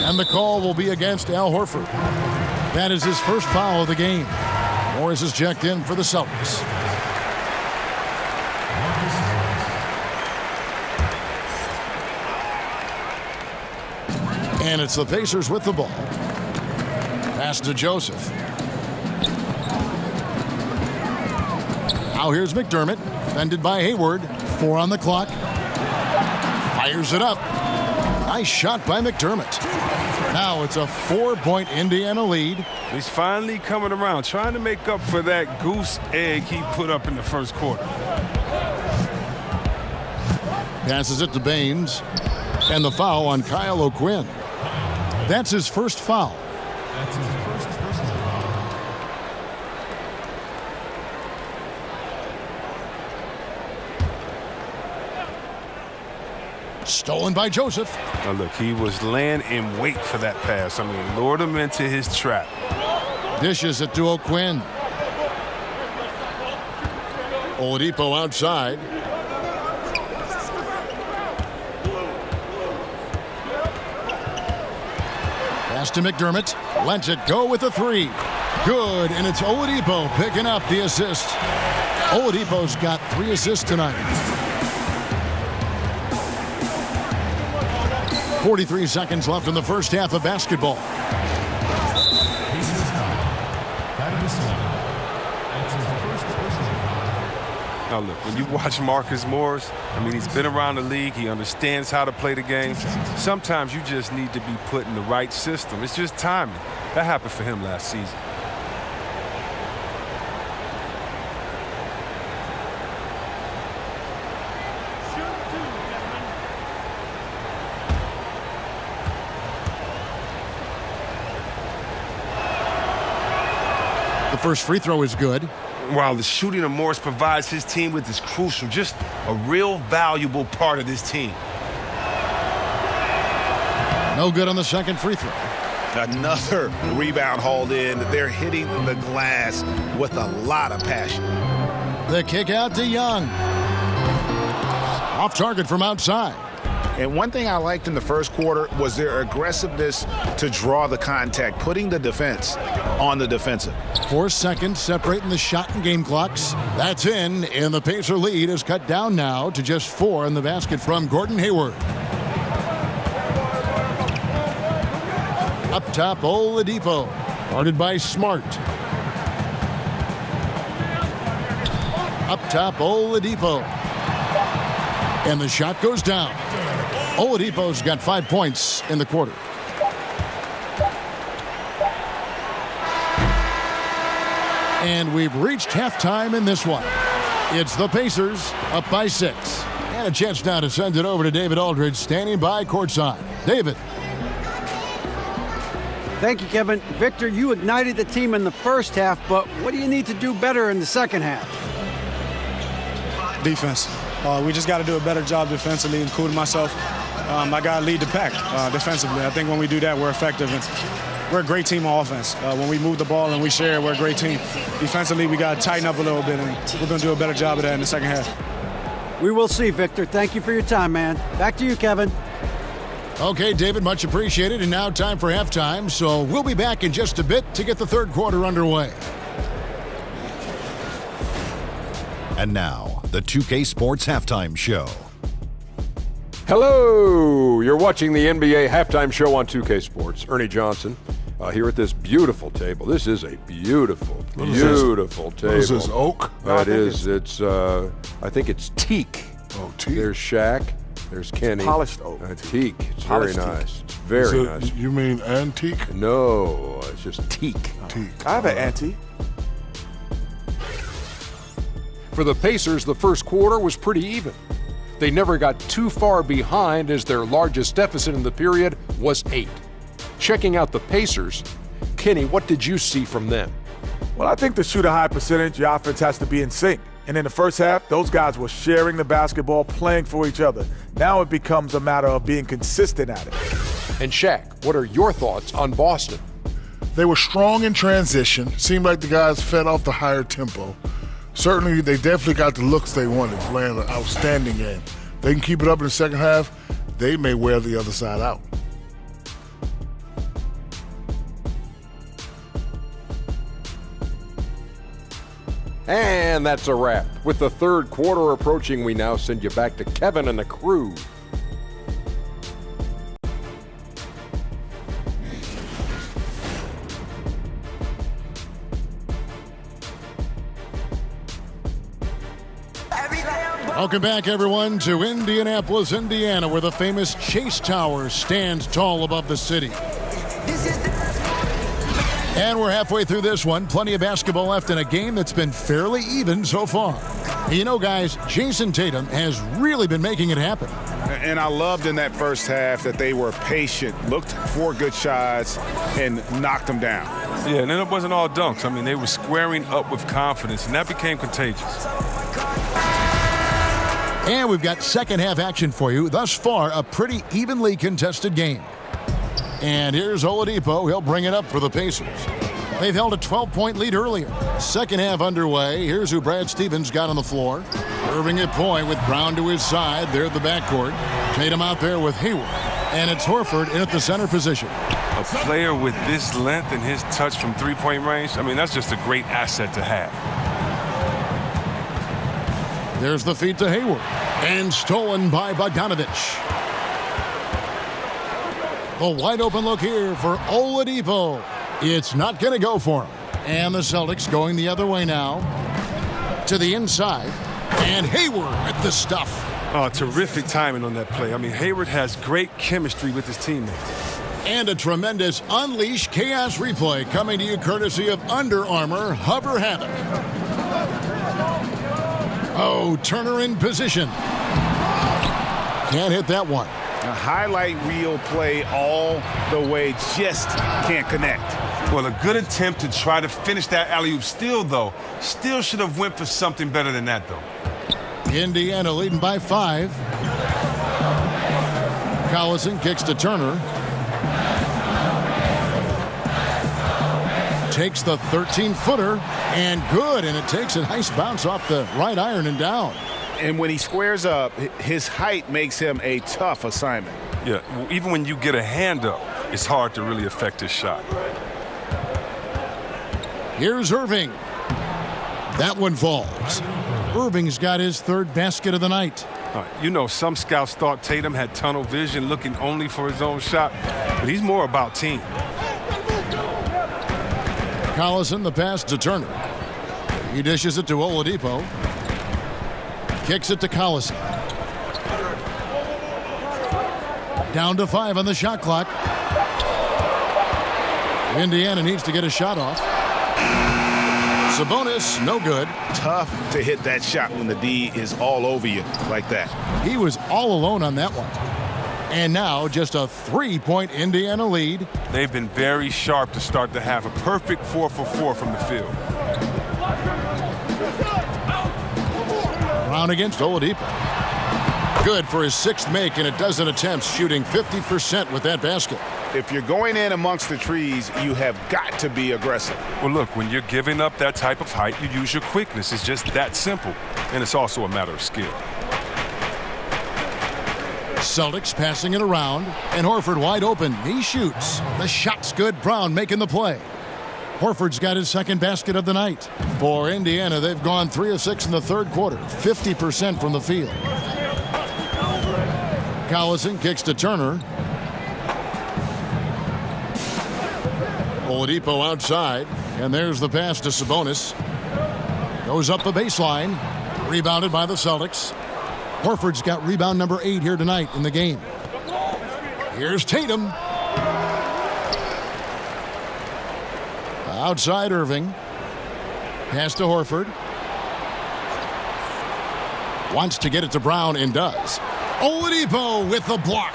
And the call will be against Al Horford. That is his first foul of the game. Morris is checked in for the Celtics. And it's the Pacers with the ball. Pass to Joseph. Now here's McDermott. Defended by Hayward. 4 on the clock. Fires it up. Nice shot by McDermott. Now it's a 4-point Indiana lead. He's finally coming around, trying to make up for that goose egg he put up in the first quarter. Passes it to Baines. And the foul on Kyle O'Quinn. That's his first foul. Stolen by Joseph. Now look, he was laying in wait for that pass. I mean, lured him into his trap. Dishes it to O'Quinn. Oladipo outside. Pass to McDermott. Lets it go with a 3. Good, and it's Oladipo picking up the assist. Oladipo's got 3 assists tonight. 43 seconds left in the first half of basketball. Now look, when you watch Marcus Morris, I mean, he's been around the league. He understands how to play the game. Sometimes you just need to be put in the right system. It's just timing. That happened for him last season. The first free throw is good. While the shooting of Morris provides his team with is crucial, just a real valuable part of this team. No good on the second free throw. Another rebound hauled in. They're hitting the glass with a lot of passion. The kick out to Young. Off target from outside. And one thing I liked in the first quarter was their aggressiveness to draw the contact, putting the defense on the defensive. 4 seconds separating the shot and game clocks. That's in, and the Pacer lead is cut down now to just 4 in the basket from Gordon Hayward. Up top, Oladipo, guarded by Smart. Up top, Oladipo. And the shot goes down. Oladipo's got 5 points in the quarter. And we've reached halftime in this one. It's the Pacers up by 6. And a chance now to send it over to David Aldridge, standing by courtside. David. Thank you, Kevin. Victor, you ignited the team in the first half, but what do you need to do better in the second half? Defense. We just got to do a better job defensively, including myself. I got to lead the pack defensively. I think when we do that, we're effective. And we're a great team on offense. When we move the ball and we share, we're a great team. Defensively, we got to tighten up a little bit, and we're going to do a better job of that in the second half. We will see, Victor. Thank you for your time, man. Back to you, Kevin. Okay, David, much appreciated. And now time for halftime. So we'll be back in just a bit to get the third quarter underway. And now, the 2K Sports Halftime Show. Hello! You're watching the NBA Halftime Show on 2K Sports. Ernie Johnson here at this beautiful table. This is a beautiful table. What is this, oak? It is. It's, I think it's teak. Oh, teak. There's Shaq. There's Kenny. Polished oak. Teak. It's very Polished nice. It's very nice. You mean antique? No, it's just teak. Teak. I have an antique. For the Pacers, the first quarter was pretty even. They never got too far behind as their largest deficit in the period was 8. Checking out the Pacers, Kenny, what did you see from them? Well, I think to shoot a high percentage, your offense has to be in sync. And in the first half, those guys were sharing the basketball, playing for each other. Now it becomes a matter of being consistent at it. And Shaq, what are your thoughts on Boston? They were strong in transition. Seemed like the guys fed off the higher tempo. Certainly, they definitely got the looks they wanted, playing an outstanding game. They can keep it up in the second half, they may wear the other side out. And that's a wrap. With the third quarter approaching, we now send you back to Kevin and the crew. Welcome back, everyone, to Indianapolis, Indiana, where the famous Chase Tower stands tall above the city. And we're halfway through this one. Plenty of basketball left in a game that's been fairly even so far. You know, guys, Jason Tatum has really been making it happen. And I loved in that first half that they were patient, looked for good shots, and knocked them down. Yeah, and then it wasn't all dunks. I mean, they were squaring up with confidence, and that became contagious. And we've got second half action for you. Thus far, a pretty evenly contested game. And here's Oladipo. He'll bring it up for the Pacers. They've held a 12-point lead earlier. Second half underway. Here's who Brad Stevens got on the floor. Irving at point with Brown to his side. They're at the backcourt. Tatum out there with Hayward. And it's Horford in at the center position. A player with this length and his touch from three-point range, I mean, that's just a great asset to have. There's the feed to Hayward. And stolen by Bogdanovich. The wide open look here for Oladipo. It's not going to go for him. And the Celtics going the other way now. To the inside. And Hayward with the stuff. Oh, terrific timing on that play. I mean, Hayward has great chemistry with his teammates. And a tremendous Unleash Chaos replay coming to you courtesy of Under Armour Hover Havoc. Oh, Turner in position. Can't hit that one. A highlight reel play all the way, just can't connect. Well, a good attempt to try to finish that alley-oop. Still should have went for something better than that, though. Indiana leading by 5. Collison kicks to Turner. Takes the 13-footer, and good, and it takes a nice bounce off the right iron and down. And when he squares up, his height makes him a tough assignment. Yeah, well, even when you get a hand up, it's hard to really affect his shot. Here's Irving. That one falls. Irving's got his third basket of the night. You know, some scouts thought Tatum had tunnel vision, looking only for his own shot, but he's more about team. Collison, the pass to Turner. He dishes it to Oladipo. Kicks it to Collison. Down to 5 on the shot clock. Indiana needs to get a shot off. Sabonis, no good. Tough to hit that shot when the D is all over you like that. He was all alone on that one. And now just a 3-point Indiana lead. They've been very sharp to start the half. A perfect 4 for 4 from the field. Brown against Oladipo. Good for his 6th make in a dozen attempts, shooting 50% with that basket. If you're going in amongst the trees, you have got to be aggressive. Well, look, when you're giving up that type of height, you use your quickness. It's just that simple. And it's also a matter of skill. Celtics passing it around, and Horford wide open. He shoots. The shot's good. Brown making the play. Horford's got his 2nd basket of the night. For Indiana, they've gone 3 of 6 in the 3rd quarter, 50% from the field. Collison kicks to Turner. Oladipo outside, and there's the pass to Sabonis. Goes up the baseline. Rebounded by the Celtics. Horford's got rebound number 8 here tonight in the game. Here's Tatum. Outside Irving. Pass to Horford. Wants to get it to Brown and does. Oladipo with the block.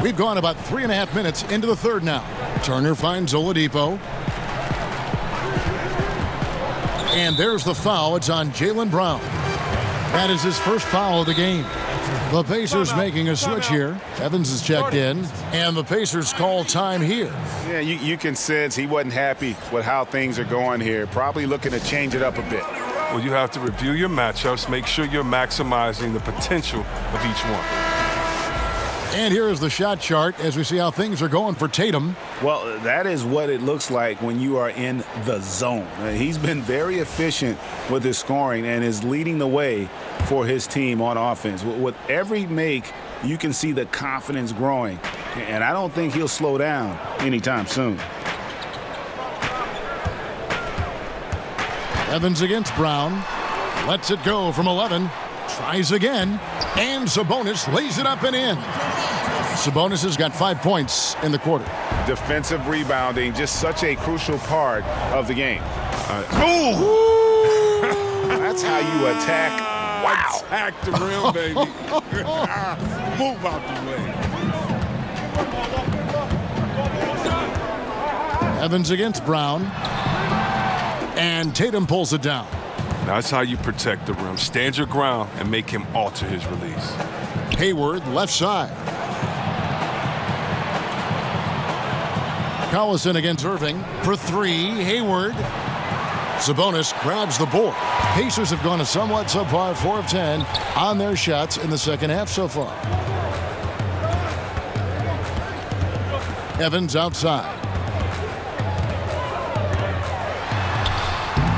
We've gone about 3.5 minutes into the 3rd now. Turner finds Oladipo. And there's the foul. It's on Jaylen Brown. That is his 1st foul of the game. The Pacers making a switch here. Evans is checked in, and the Pacers call time here. Yeah, you can sense he wasn't happy with how things are going here. Probably looking to change it up a bit. Well, you have to review your matchups, make sure you're maximizing the potential of each one. And here is the shot chart as we see how things are going for Tatum. Well, that is what it looks like when you are in the zone. He's been very efficient with his scoring and is leading the way for his team on offense. With every make, you can see the confidence growing. And I don't think he'll slow down anytime soon. Evans against Brown. Lets it go from 11. Tries again. And Sabonis lays it up and in. Sabonis has got 5 points in the quarter. Defensive rebounding, just such a crucial part of the game. That's how you attack. Wow. Attack the rim, baby. Move out the way. Evans against Brown. And Tatum pulls it down. That's how you protect the rim. Stand your ground and make him alter his release. Hayward, left side. Collison against Irving for 3. Hayward. Sabonis grabs the board. Pacers have gone a somewhat subpar 4 of 10 on their shots in the 2nd half so far. Evans outside.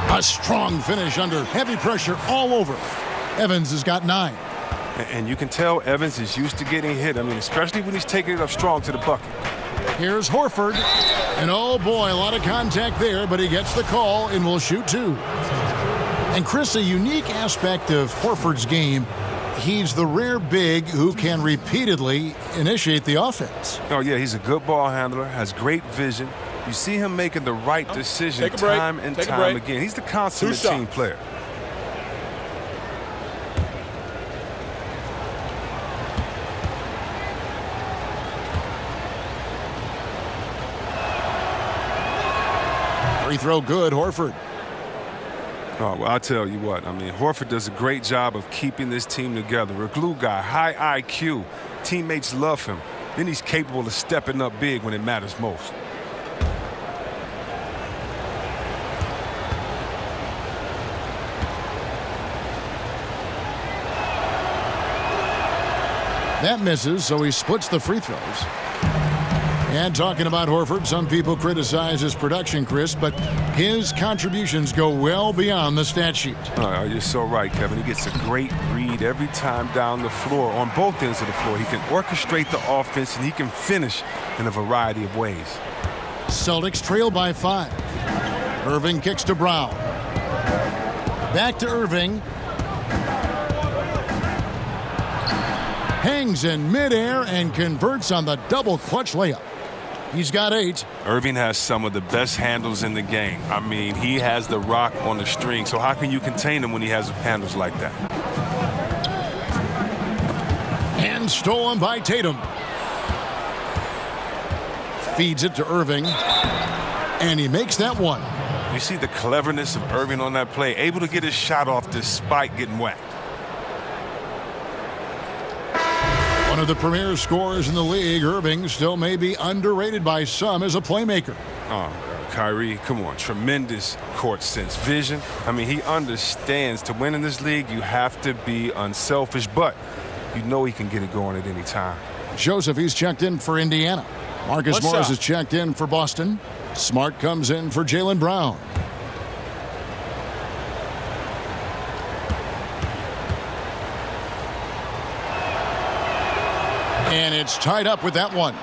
A strong finish under heavy pressure all over. Evans has got 9. And you can tell Evans is used to getting hit. I mean, especially when he's taking it up strong to the bucket. Here's Horford. And oh boy, a lot of contact there, but he gets the call and will shoot 2. And Chris, a unique aspect of Horford's game, he's the rare big who can repeatedly initiate the offense. Oh, yeah, he's a good ball handler, has great vision. You see him making the right decision time and time again. He's the consummate team player. Free throw good, Horford. Oh, well, I'll tell you what. I mean, Horford does a great job of keeping this team together. A glue guy, high IQ. Teammates love him. Then he's capable of stepping up big when it matters most. That misses, so he splits the free throws. And talking about Horford, some people criticize his production, Chris, but his contributions go well beyond the stat sheet. Oh, you're so right, Kevin. He gets a great read every time down the floor, on both ends of the floor. He can orchestrate the offense, and he can finish in a variety of ways. Celtics trail by 5. Irving kicks to Brown. Back to Irving. Hangs in midair and converts on the double clutch layup. He's got 8. Irving has some of the best handles in the game. I mean, he has the rock on the string, so how can you contain him when he has handles like that? And stolen by Tatum. Feeds it to Irving. And he makes that one. You see the cleverness of Irving on that play, able to get his shot off despite getting whacked. One of the premier scorers in the league, Irving still may be underrated by some as a playmaker. Oh, Kyrie, come on. Tremendous court sense, vision. I mean, he understands to win in this league, you have to be unselfish, but you know he can get it going at any time. Joseph, he's checked in for Indiana. Marcus Morris is checked in for Boston. Smart comes in for Jaylen Brown. And it's tied up with that one.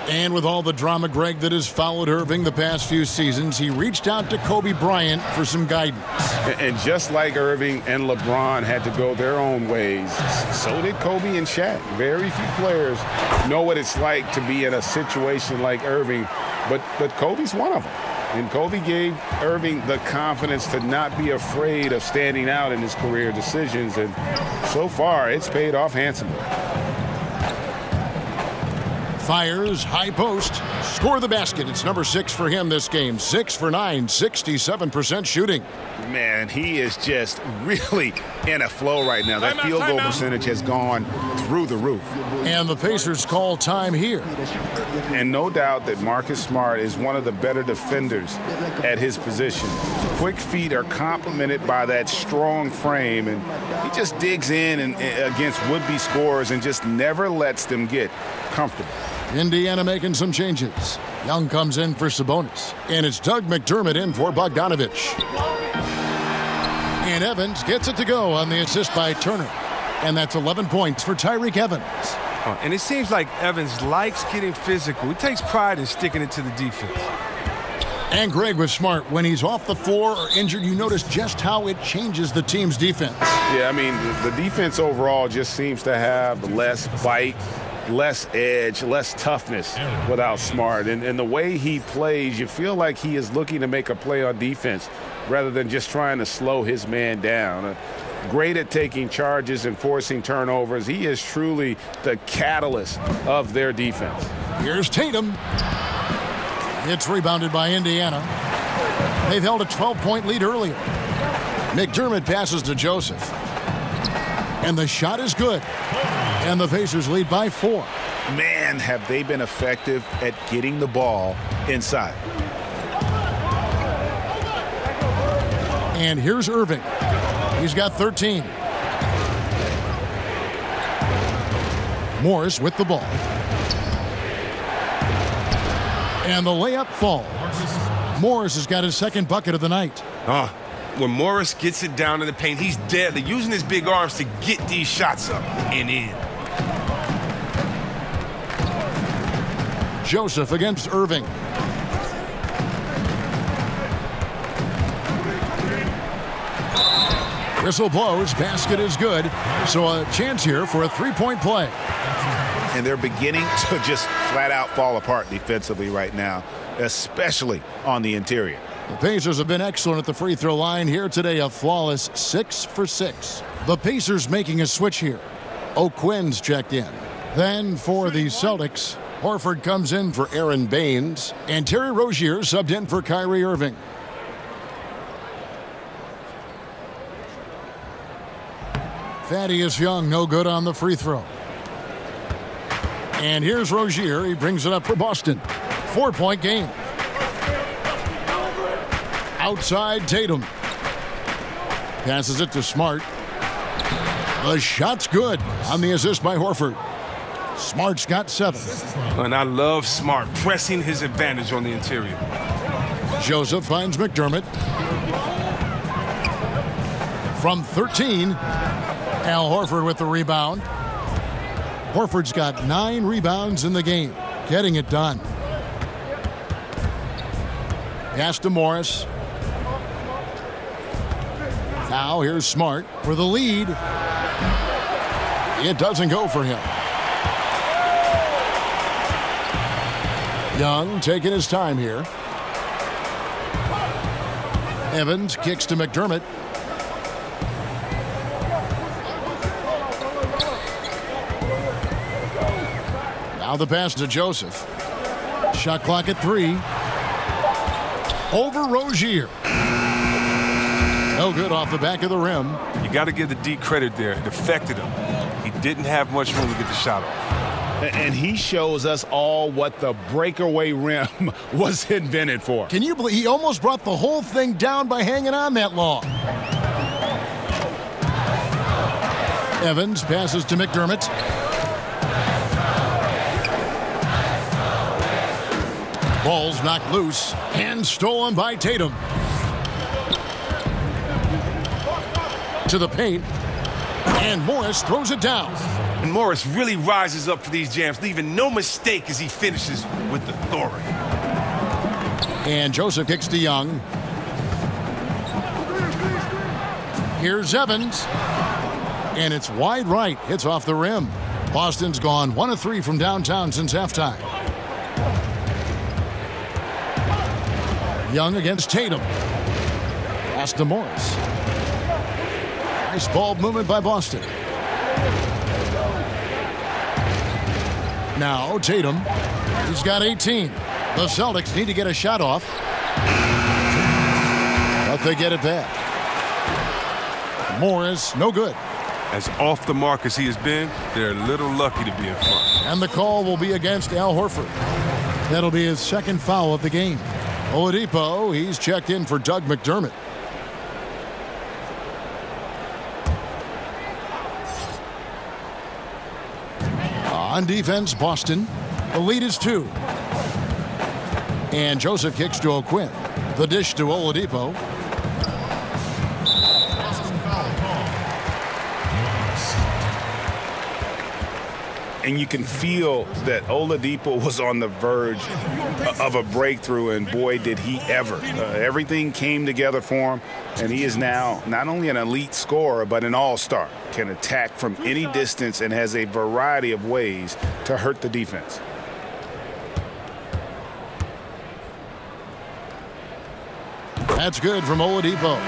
And with all the drama, Greg, that has followed Irving the past few seasons, he reached out to Kobe Bryant for some guidance. And just like Irving and LeBron had to go their own ways, so did Kobe and Shaq. Very few players know what it's like to be in a situation like Irving, but Kobe's one of them. And Kobe gave Irving the confidence to not be afraid of standing out in his career decisions, and so far it's paid off handsomely. Fires, high post, score the basket. It's number 6 for him this game. 6 for 9, 67% shooting. Man, he is just really in a flow right now. That field goal percentage has gone through the roof. And the Pacers call time here. And no doubt that Marcus Smart is one of the better defenders at his position. Quick feet are complemented by that strong frame, and he just digs in and against would-be scorers and just never lets them get comfortable. Indiana making some changes. Young comes in for Sabonis. And it's Doug McDermott in for Bogdanovich. And Evans gets it to go on the assist by Turner. And that's 11 points for Tyreke Evans. And it seems like Evans likes getting physical. He takes pride in sticking it to the defense. And Greg was smart. When he's off the floor or injured, you notice just how it changes the team's defense. Yeah, I mean, the defense overall just seems to have less bite, less edge, less toughness without Smart. And the way he plays, you feel like he is looking to make a play on defense rather than just trying to slow his man down. Great at taking charges and forcing turnovers. He is truly the catalyst of their defense. Here's Tatum. It's rebounded by Indiana. They've held a 12-point lead earlier. McDermott passes to Joseph. And the shot is good. And the Pacers lead by 4. Man, have they been effective at getting the ball inside. And here's Irving. He's got 13. Morris with the ball. And the layup falls. Morris has got his second bucket of the night. When Morris gets it down in the paint, he's deadly, using his big arms to get these shots up and in. Joseph against Irving. Whistle blows, basket is good. So a chance here for a three-point play. And they're beginning to just flat out fall apart defensively right now, especially on the interior. The Pacers have been excellent at the free throw line here today, a flawless 6 for 6. The Pacers making a switch here. O'Quinn's checked in. Then for the Celtics, Horford comes in for Aaron Baines, and Terry Rozier subbed in for Kyrie Irving. Thaddeus Young, no good on the free throw. And here's Rozier. He brings it up for Boston. 4-point game. Outside Tatum. Passes it to Smart. The shot's good on the assist by Horford. Smart's got 7. And I love Smart pressing his advantage on the interior. Joseph finds McDermott. From 13, Al Horford with the rebound. Horford's got 9 rebounds in the game, getting it done. Pass to Morris. Now here's Smart for the lead. It doesn't go for him. Young taking his time here. Evans kicks to McDermott. Now the pass to Joseph. Shot clock at 3. Over Rozier. No good off the back of the rim. You got to give the D credit there. It affected him. He didn't have much room to get the shot off. And he shows us all what the breakaway rim was invented for. Can you believe he almost brought the whole thing down by hanging on that long? Evans passes to McDermott. Ball's knocked loose and stolen by Tatum. To the paint, and Morris throws it down. And Morris really rises up for these jams, leaving no mistake as he finishes with authority. And Joseph kicks to Young. Here's Evans. And it's wide right. Hits off the rim. Boston's gone 1 of 3 from downtown since halftime. Young against Tatum. Pass to Morris. Nice ball movement by Boston. Now Tatum. He's got 18. The Celtics need to get a shot off. But they get it back. Morris, no good. As off the mark as he has been, they're a little lucky to be in front. And the call will be against Al Horford. That'll be his second foul of the game. Oladipo, he's checked in for Doug McDermott. On defense, Boston. The lead is 2. And Joseph kicks to O'Quinn. The dish to Oladipo. And you can feel that Oladipo was on the verge of a breakthrough, and boy, did he ever. Everything came together for him, and he is now not only an elite scorer, but an all-star. Can attack from any distance and has a variety of ways to hurt the defense. That's good from Oladipo.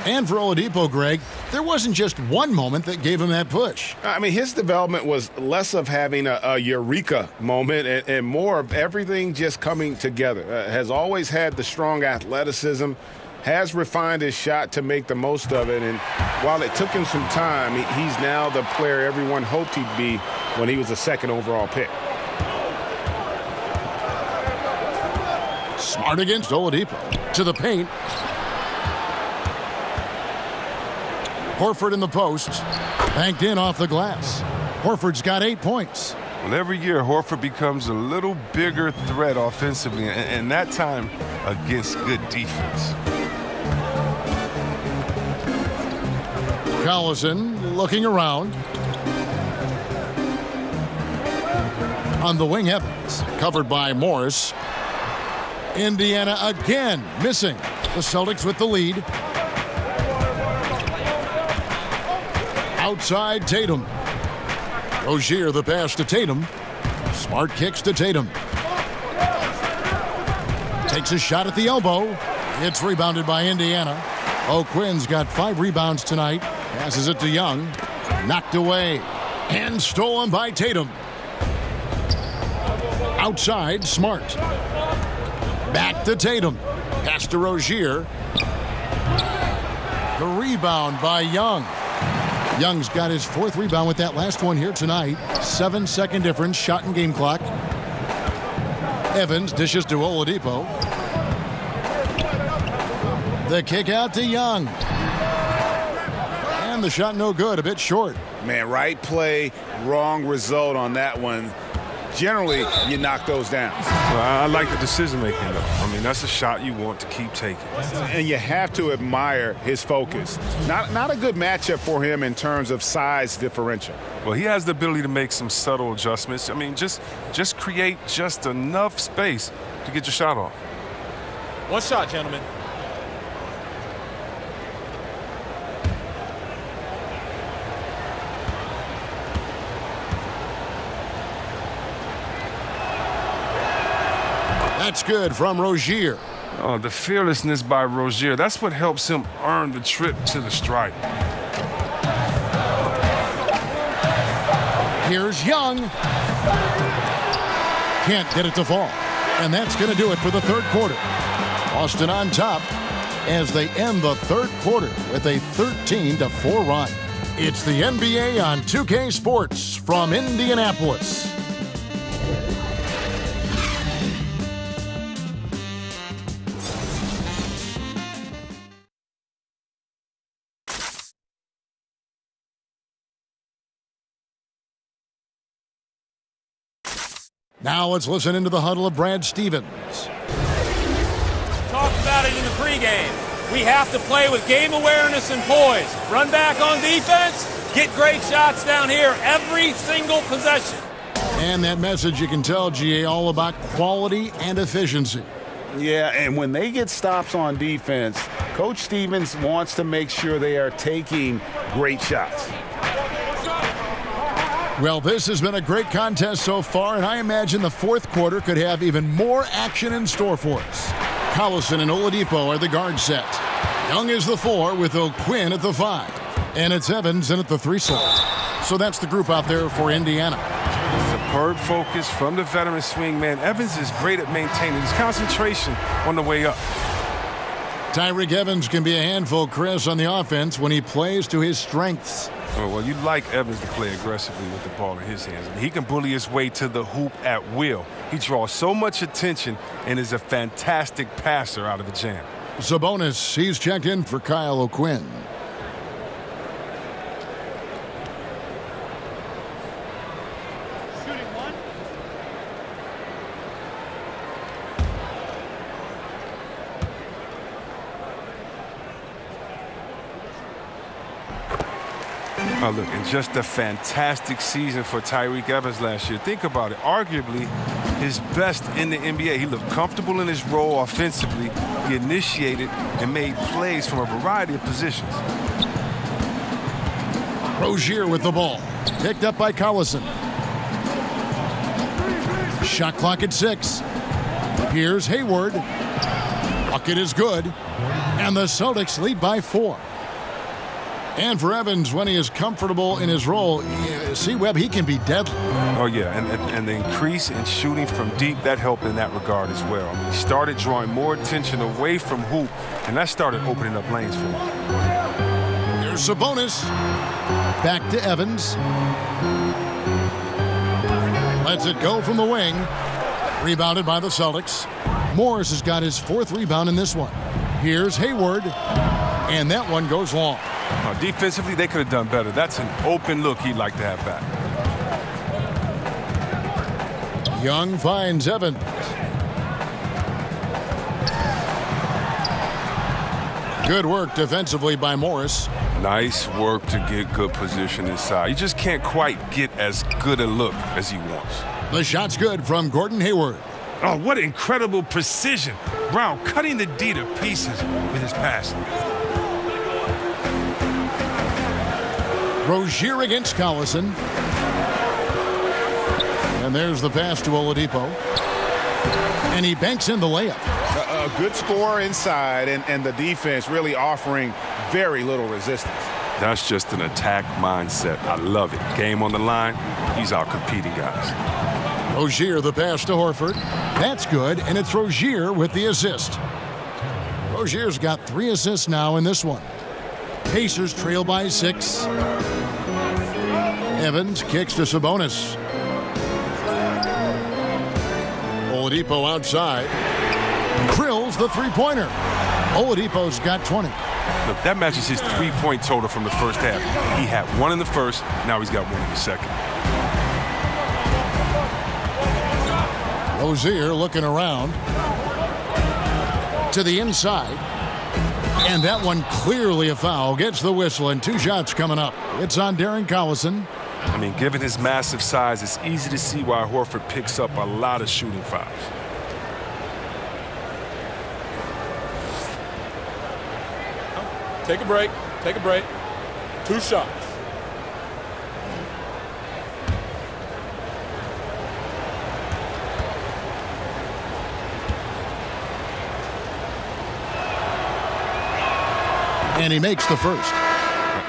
And for Oladipo, Greg, there wasn't just one moment that gave him that push. I mean, his development was less of having a eureka moment and more of everything just coming together. Has always had the strong athleticism, has refined his shot to make the most of it. And while it took him some time, he's now the player everyone hoped he'd be when he was a second overall pick. Smart against Oladipo. To the paint. Horford in the post. Banked in off the glass. Horford's got 8 points. Well, every year, Horford becomes a little bigger threat offensively, and that time against good defense. Collison looking around. On the wing, Evans. Covered by Morris. Indiana again missing. The Celtics with the lead. Outside Tatum. Rozier the pass to Tatum. Smart kicks to Tatum. Takes a shot at the elbow. It's rebounded by Indiana. O'Quinn's got 5 rebounds tonight. Passes it to Young. Knocked away. And stolen by Tatum. Outside, Smart. Back to Tatum. Pass to Rozier. The rebound by Young. Young's got his 4th rebound with that last one here tonight. 7-second difference, shot and game clock. Evans dishes to Oladipo. The kick out to Young. And the shot no good, a bit short. Man, right play, wrong result on that one. Generally, you knock those down. Well, I like the decision-making, though. I mean, that's a shot you want to keep taking. And you have to admire his focus. Not a good matchup for him in terms of size differential. Well, he has the ability to make some subtle adjustments. I mean, just create just enough space to get your shot off. One shot, gentlemen. That's good from Rozier. Oh, the fearlessness by Rozier. That's what helps him earn the trip to the stripe. Here's Young. Can't get it to fall. And that's going to do it for the third quarter. Boston on top as they end the third quarter with a 13-4 run. It's the NBA on 2K Sports from Indianapolis. Now let's listen into the huddle of Brad Stevens. Talked about it in the pregame. We have to play with game awareness and poise. Run back on defense, get great shots down here every single possession. And that message, you can tell, GA, all about quality and efficiency. Yeah, and when they get stops on defense, Coach Stevens wants to make sure they are taking great shots. Well, this has been a great contest so far, and I imagine the fourth quarter could have even more action in store for us. Collison and Oladipo are the guard set. Young is the 4 with O'Quinn at the 5. And it's Evans in at the 3 slot. So that's the group out there for Indiana. Superb focus from the veteran swingman. Evans is great at maintaining his concentration on the way up. Tyreke Evans can be a handful, Chris, on the offense when he plays to his strengths. Well, you like Evans to play aggressively with the ball in his hands. He can bully his way to the hoop at will. He draws so much attention and is a fantastic passer out of the jam. Sabonis, he's checked in for Kyle O'Quinn. Oh, look, and just a fantastic season for Tyreke Evans last year. Think about it. Arguably his best in the NBA. He looked comfortable in his role offensively. He initiated and made plays from a variety of positions. Rozier with the ball. Picked up by Collison. Shot clock at 6. Here's Hayward. Bucket is good. And the Celtics lead by 4. And for Evans, when he is comfortable in his role, see, Webb, he can be deadly. Oh, yeah, and the increase in shooting from deep, that helped in that regard as well. I mean, he started drawing more attention away from hoop, and that started opening up lanes for him. Here's Sabonis. Back to Evans. Lets it go from the wing. Rebounded by the Celtics. Morris has got his 4th rebound in this one. Here's Hayward. And that one goes long. Defensively, they could have done better. That's an open look he'd like to have back. Young finds Evans. Good work defensively by Morris. Nice work to get good position inside. You just can't quite get as good a look as he wants. The shot's good from Gordon Hayward. Oh, what incredible precision. Brown cutting the D to pieces with his passing. Rozier against Collison. And there's the pass to Oladipo. And he banks in the layup. A good score inside, and the defense really offering very little resistance. That's just an attack mindset. I love it. Game on the line, he's out competing guys. Rozier the pass to Horford. That's good, and it's Rozier with the assist. Rozier's got 3 assists now in this one. Pacers trail by 6. Evans kicks to Sabonis. Oladipo outside. Drills the 3-pointer. Oladipo's got 20. Look, that matches his 3-point total from the first half. He had 1 in the first, now he's got 1 in the second. Rozier looking around. To the inside. And that one clearly a foul. Gets the whistle, and 2 shots coming up. It's on Darren Collison. I mean, given his massive size, it's easy to see why Horford picks up a lot of shooting fouls. Take a break. Take a break. 2 shots. And he makes the first.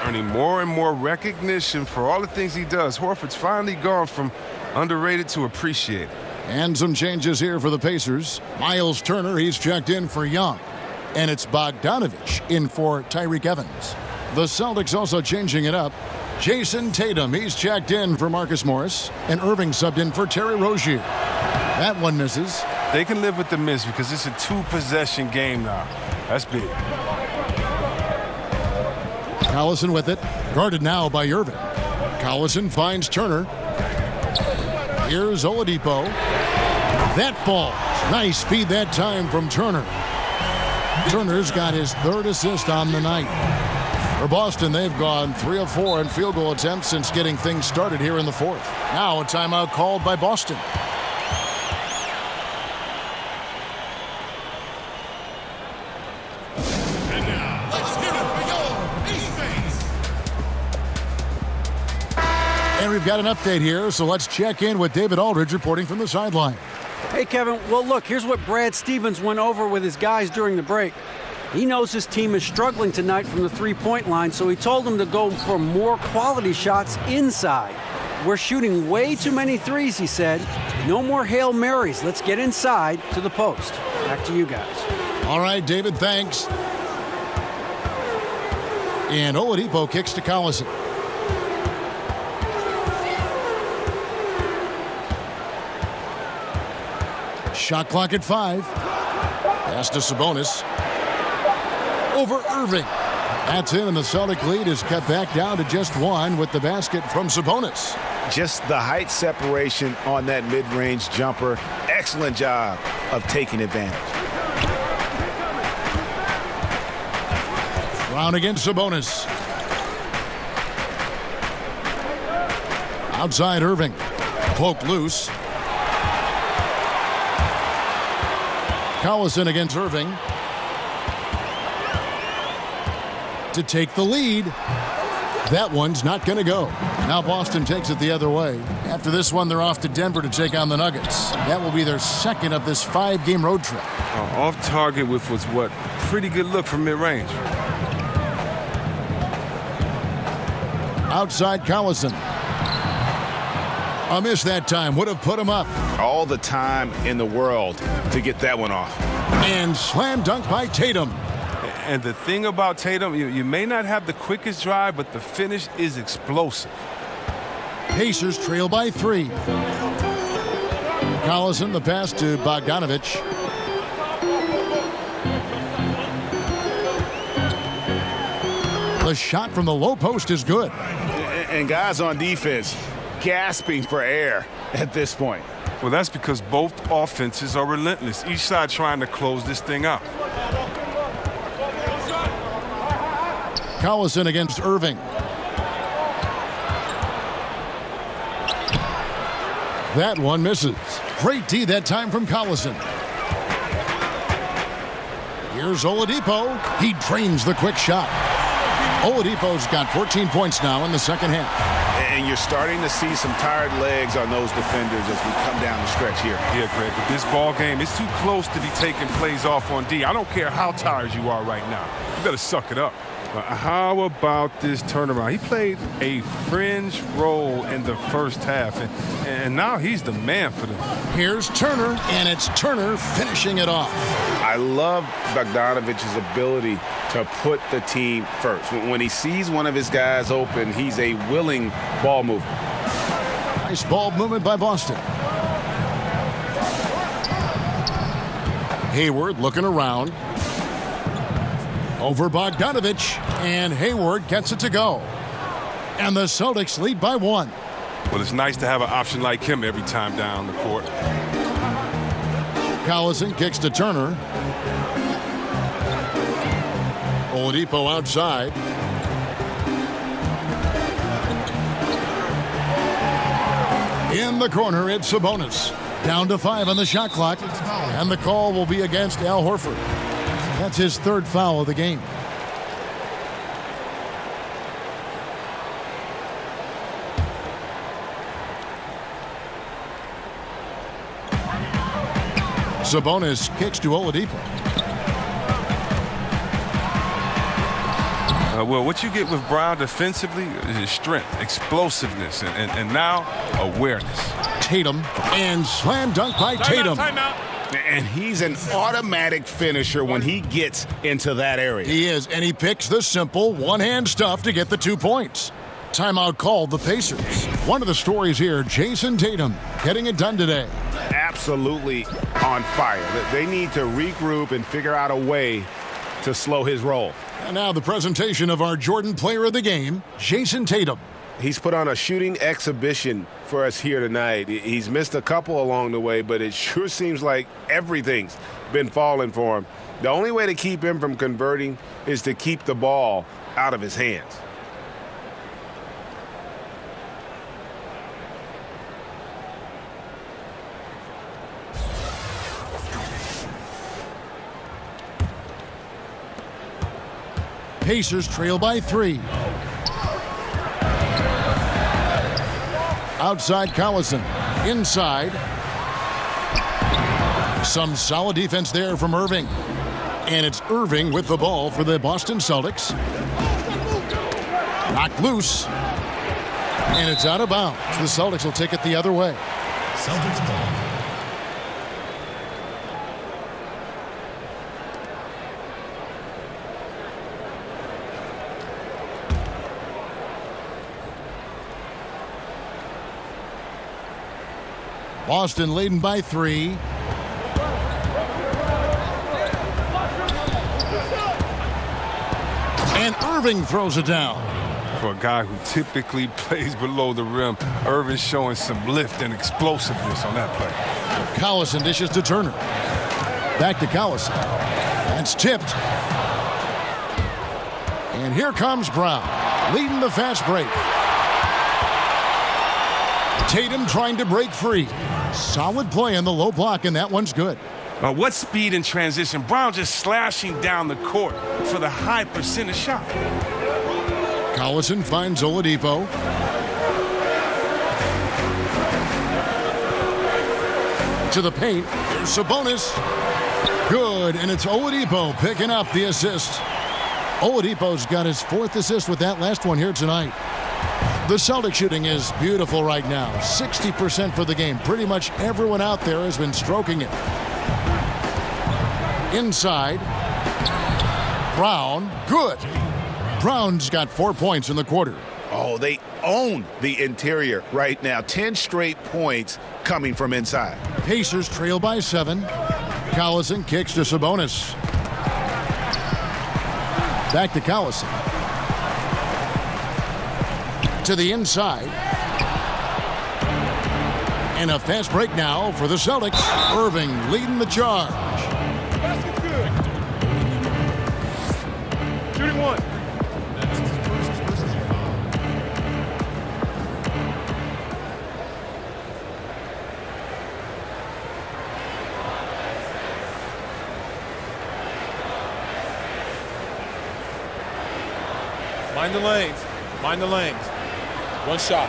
Earning more and more recognition for all the things he does. Horford's finally gone from underrated to appreciated. And some changes here for the Pacers. Miles Turner, he's checked in for Young. And it's Bogdanovich in for Tyreke Evans. The Celtics also changing it up. Jason Tatum, he's checked in for Marcus Morris. And Irving subbed in for Terry Rozier. That one misses. They can live with the miss because it's a 2-possession game now. That's big. Collison with it. Guarded now by Irving. Collison finds Turner. Here's Oladipo. That falls. Nice feed that time from Turner. Turner's got his 3rd assist on the night. For Boston, they've gone 3 of 4 in field goal attempts since getting things started here in the 4th. Now a timeout called by Boston. And we've got an update here, so let's check in with David Aldridge reporting from the sideline. Hey, Kevin. Well, look, here's what Brad Stevens went over with his guys during the break. He knows his team is struggling tonight from the three-point line, so he told them to go for more quality shots inside. We're shooting way too many threes, he said. No more Hail Marys. Let's get inside to the post. Back to you guys. All right, David, thanks. And Oladipo kicks to Collison. Shot clock at 5. Pass to Sabonis. Over Irving. That's in, and the Celtic lead is cut back down to just 1 with the basket from Sabonis. Just the height separation on that mid-range jumper. Excellent job of taking advantage. Brown against Sabonis. Outside Irving. Poked loose. Collison against Irving. To take the lead. That one's not going to go. Now Boston takes it the other way. After this one, they're off to Denver to take on the Nuggets. That will be their 2nd of this 5-game road trip. Off target with what's what? Pretty good look from mid-range. Outside Collison. A miss that time. Would have put him up. All the time in the world to get that one off. And slam dunk by Tatum. And the thing about Tatum, you may not have the quickest drive, but the finish is explosive. Pacers trail by 3. Collison, the pass to Bogdanovich. The shot from the low post is good. And guys on defense gasping for air at this point. Well, that's because both offenses are relentless. Each side trying to close this thing out. Collison against Irving. That one misses. Great D that time from Collison. Here's Oladipo. He drains the quick shot. Oladipo's got 14 points now in the 2nd half. And you're starting to see some tired legs on those defenders as we come down the stretch here. Yeah, Greg, but this ball game is too close to be taking plays off on D. I don't care how tired you are right now. You better suck it up. How about this turnaround? He played a fringe role in the 1st half, and now he's the man for them. Here's Turner, and it's Turner finishing it off. I love Bogdanovich's ability to put the team first. When he sees one of his guys open, he's a willing ball mover. Nice ball movement by Boston. Hayward looking around. Over Bogdanovich, and Hayward gets it to go. And the Celtics lead by 1. Well, it's nice to have an option like him every time down the court. Collison kicks to Turner. Oladipo outside. In the corner, it's Sabonis. Down to 5 on the shot clock, and the call will be against Al Horford. That's his 3rd foul of the game. Sabonis kicks to Oladipo. Well, what you get with Brown defensively is strength, explosiveness, and now awareness. Tatum, and slam dunk by Tatum. Timeout. And he's an automatic finisher when he gets into that area. He is, and he picks the simple one-hand stuff to get the 2 points. Timeout called the Pacers. One of the stories here, Jason Tatum getting it done today. Absolutely on fire. They need to regroup and figure out a way to slow his roll. And now the presentation of our Jordan Player of the Game, Jason Tatum. He's put on a shooting exhibition for us here tonight. He's missed a couple along the way, but it sure seems like everything's been falling for him. The only way to keep him from converting is to keep the ball out of his hands. Pacers trail by 3. Outside Collison. Inside. Some solid defense there from Irving. And it's Irving with the ball for the Boston Celtics. Knocked loose. And it's out of bounds. The Celtics will take it the other way. Celtics ball. Boston leading by 3. And Irving throws it down. For a guy who typically plays below the rim, Irving's showing some lift and explosiveness on that play. Collison dishes to Turner. Back to Collison. That's tipped. And here comes Brown, leading the fast break. Tatum trying to break free. Solid play on the low block, and that one's good. What speed in transition. Brown just slashing down the court for the high percentage shot. Collison finds Oladipo. To the paint. Here's Sabonis. Good, and it's Oladipo picking up the assist. Oladipo's got his 4th assist with that last one here tonight. The Celtic shooting is beautiful right now. 60% for the game. Pretty much everyone out there has been stroking it. Inside. Brown. Good. Brown's got 4 points in the quarter. Oh, they own the interior right now. 10 straight points coming from inside. Pacers trail by 7. Collison kicks to Sabonis. Back to Collison. To the inside. And a fast break now for the Celtics. Irving leading the charge. Basket's good. Shooting 1. Mind the lanes. Mind the lanes. 1 shot.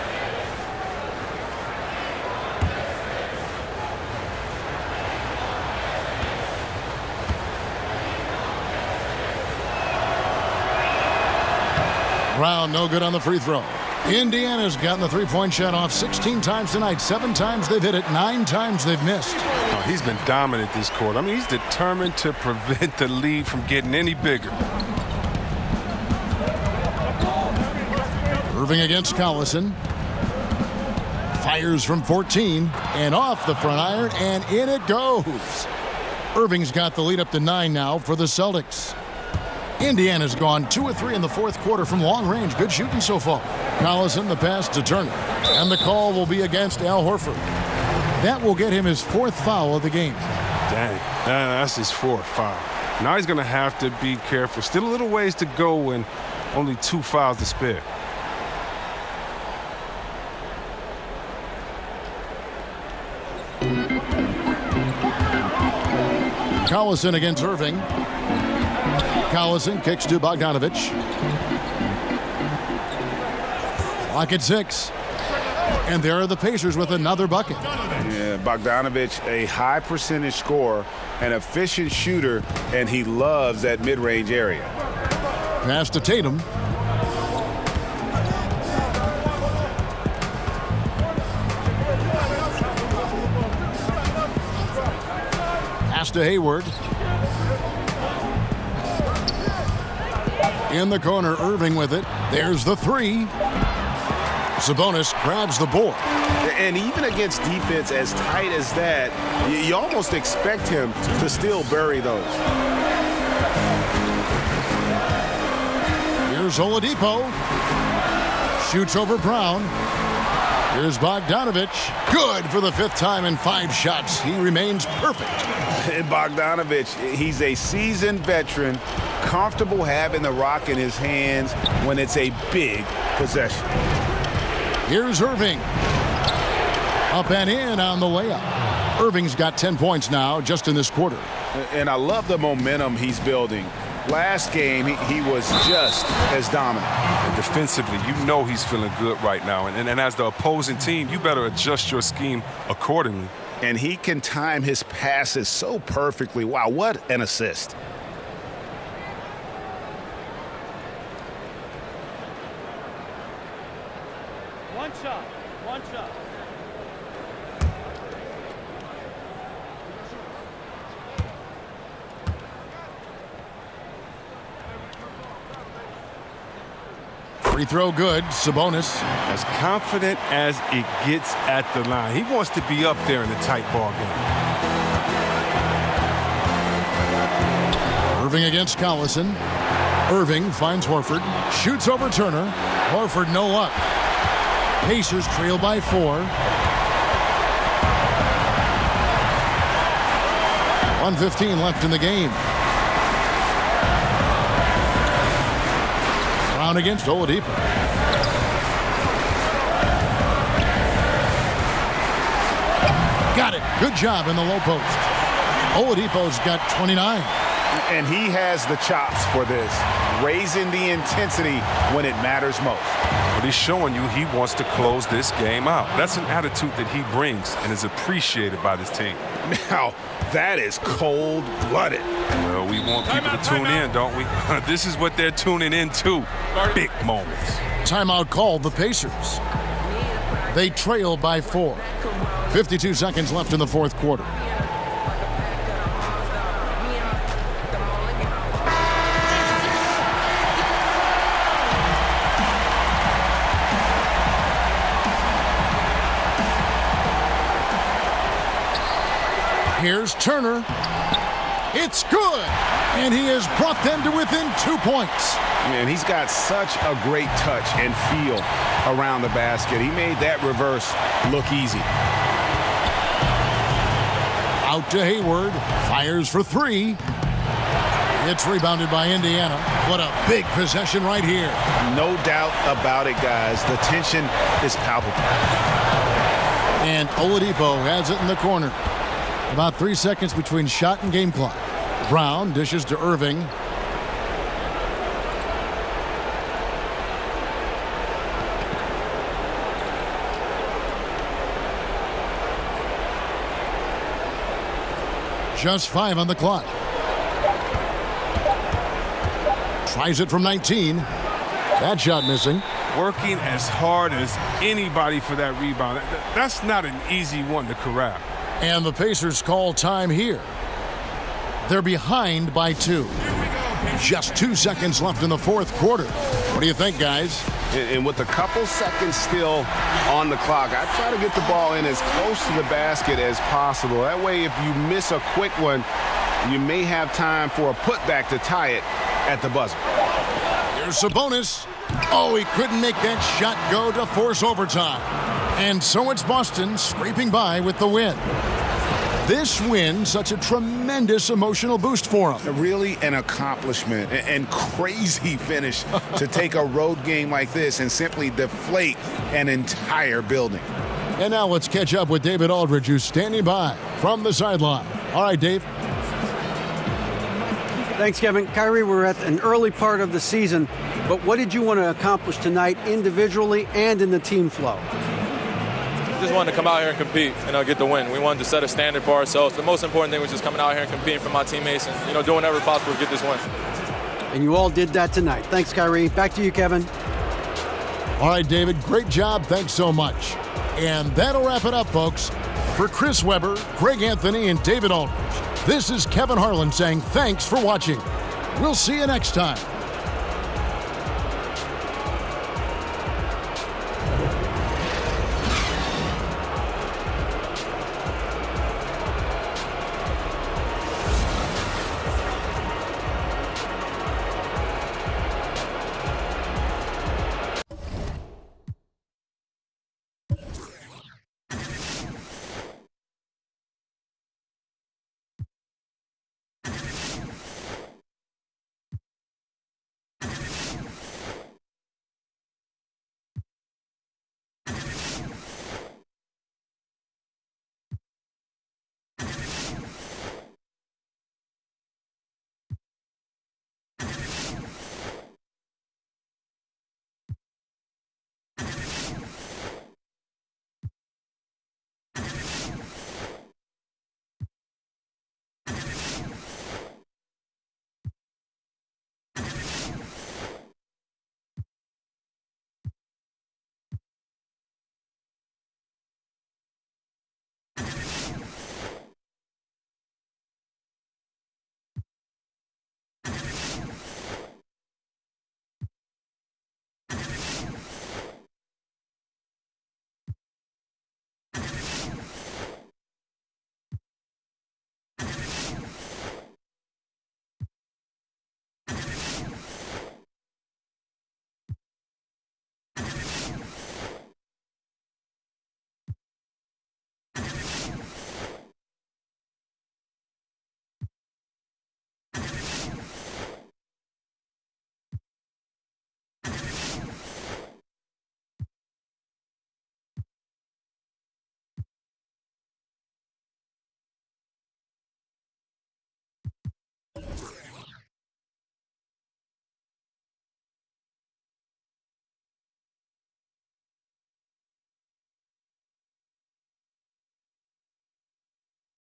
Brown no good on the free throw. Indiana's gotten the three-point shot off 16 times tonight. 7 times they've hit it. 9 times they've missed. Oh, he's been dominant this quarter. I mean, he's determined to prevent the lead from getting any bigger. Irving against Collison. Fires from 14 and off the front iron, and in it goes. Irving's got the lead up to 9 now for the Celtics. Indiana's gone 2 of 3 in the 4th quarter from long range. Good shooting so far. Collison the pass to Turner, and the call will be against Al Horford. That will get him his 4th foul of the game. Dang, that's his 4th foul. Now he's going to have to be careful. Still a little ways to go and only 2 fouls to spare. Collison against Irving. Collison kicks to Bogdanovich. Clock at 6. And there are the Pacers with another bucket. Yeah, Bogdanovich, a high percentage scorer, an efficient shooter, and he loves that mid-range area. Pass to Tatum. Pass to Hayward. In the corner, Irving with it. There's the three. Sabonis grabs the board. And even against defense as tight as that, you almost expect him to still bury those. Here's Oladipo. Shoots over Brown. Here's Bogdanovich. Good for the 5th time in 5 shots. He remains perfect. And Bogdanovich, he's a seasoned veteran, comfortable having the rock in his hands when it's a big possession. Here's Irving. Up and in on the layup. Irving's got 10 points now just in this quarter. And I love the momentum he's building. Last game, he was just as dominant. And defensively, you know he's feeling good right now. And as the opposing team, you better adjust your scheme accordingly. And he can time his passes so perfectly. Wow, what an assist. One shot. One shot. Free throw good. Sabonis. As confident as it gets at the line. He wants to be up there in the tight ball game. Irving against Collison. Irving finds Horford. Shoots over Turner. Horford no luck. Pacers trail by 4. 1:15 left in the game. Brown against Oladipo. Got it. Good job in the low post. Oladipo's got 29. And he has the chops for this, raising the intensity when it matters most. But he's showing you he wants to close this game out. That's an attitude that he brings and is appreciated by this team. Now, that is cold-blooded. Well, we want people to tune in, don't we? This is what they're tuning into. Big moments. Timeout called the Pacers. They trail by 4. 52 seconds left in the 4th quarter. Here's Turner. It's good. And he has brought them to within 2 points. Man, he's got such a great touch and feel around the basket. He made that reverse look easy. Out to Hayward. Fires for 3. It's rebounded by Indiana. What a big possession right here. No doubt about it, guys. The tension is palpable. And Oladipo has it in the corner. About 3 seconds between shot and game clock. Brown dishes to Irving. Just 5 on the clock. Tries it from 19. That shot missing. Working as hard as anybody for that rebound. That's not an easy one to corral. And the Pacers call time here. They're behind by 2. Just 2 seconds left in the 4th quarter. What do you think, guys? And with a couple seconds still on the clock, I try to get the ball in as close to the basket as possible. That way, if you miss a quick one, you may have time for a putback to tie it at the buzzer. Here's Sabonis. Oh, he couldn't make that shot go to force overtime. And so it's Boston scraping by with the win. This win, such a tremendous emotional boost for them. Really an accomplishment and crazy finish to take a road game like this and simply deflate an entire building. And now let's catch up with David Aldridge, who's standing by from the sideline. All right, Dave. Thanks, Kevin. Kyrie, we're at an early part of the season, but what did you want to accomplish tonight individually and in the team flow? just wanted to come out here and compete and get the win. We wanted to set a standard for ourselves. The most important thing was just coming out here and competing for my teammates and doing whatever possible to get this win. And you all did that tonight. Thanks, Kyrie. Back to you, Kevin. All right, David, great job. Thanks so much. And that'll wrap it up, folks. For Chris Webber, Greg Anthony, and David Aldridge, this is Kevin Harlan saying thanks for watching. We'll see you next time.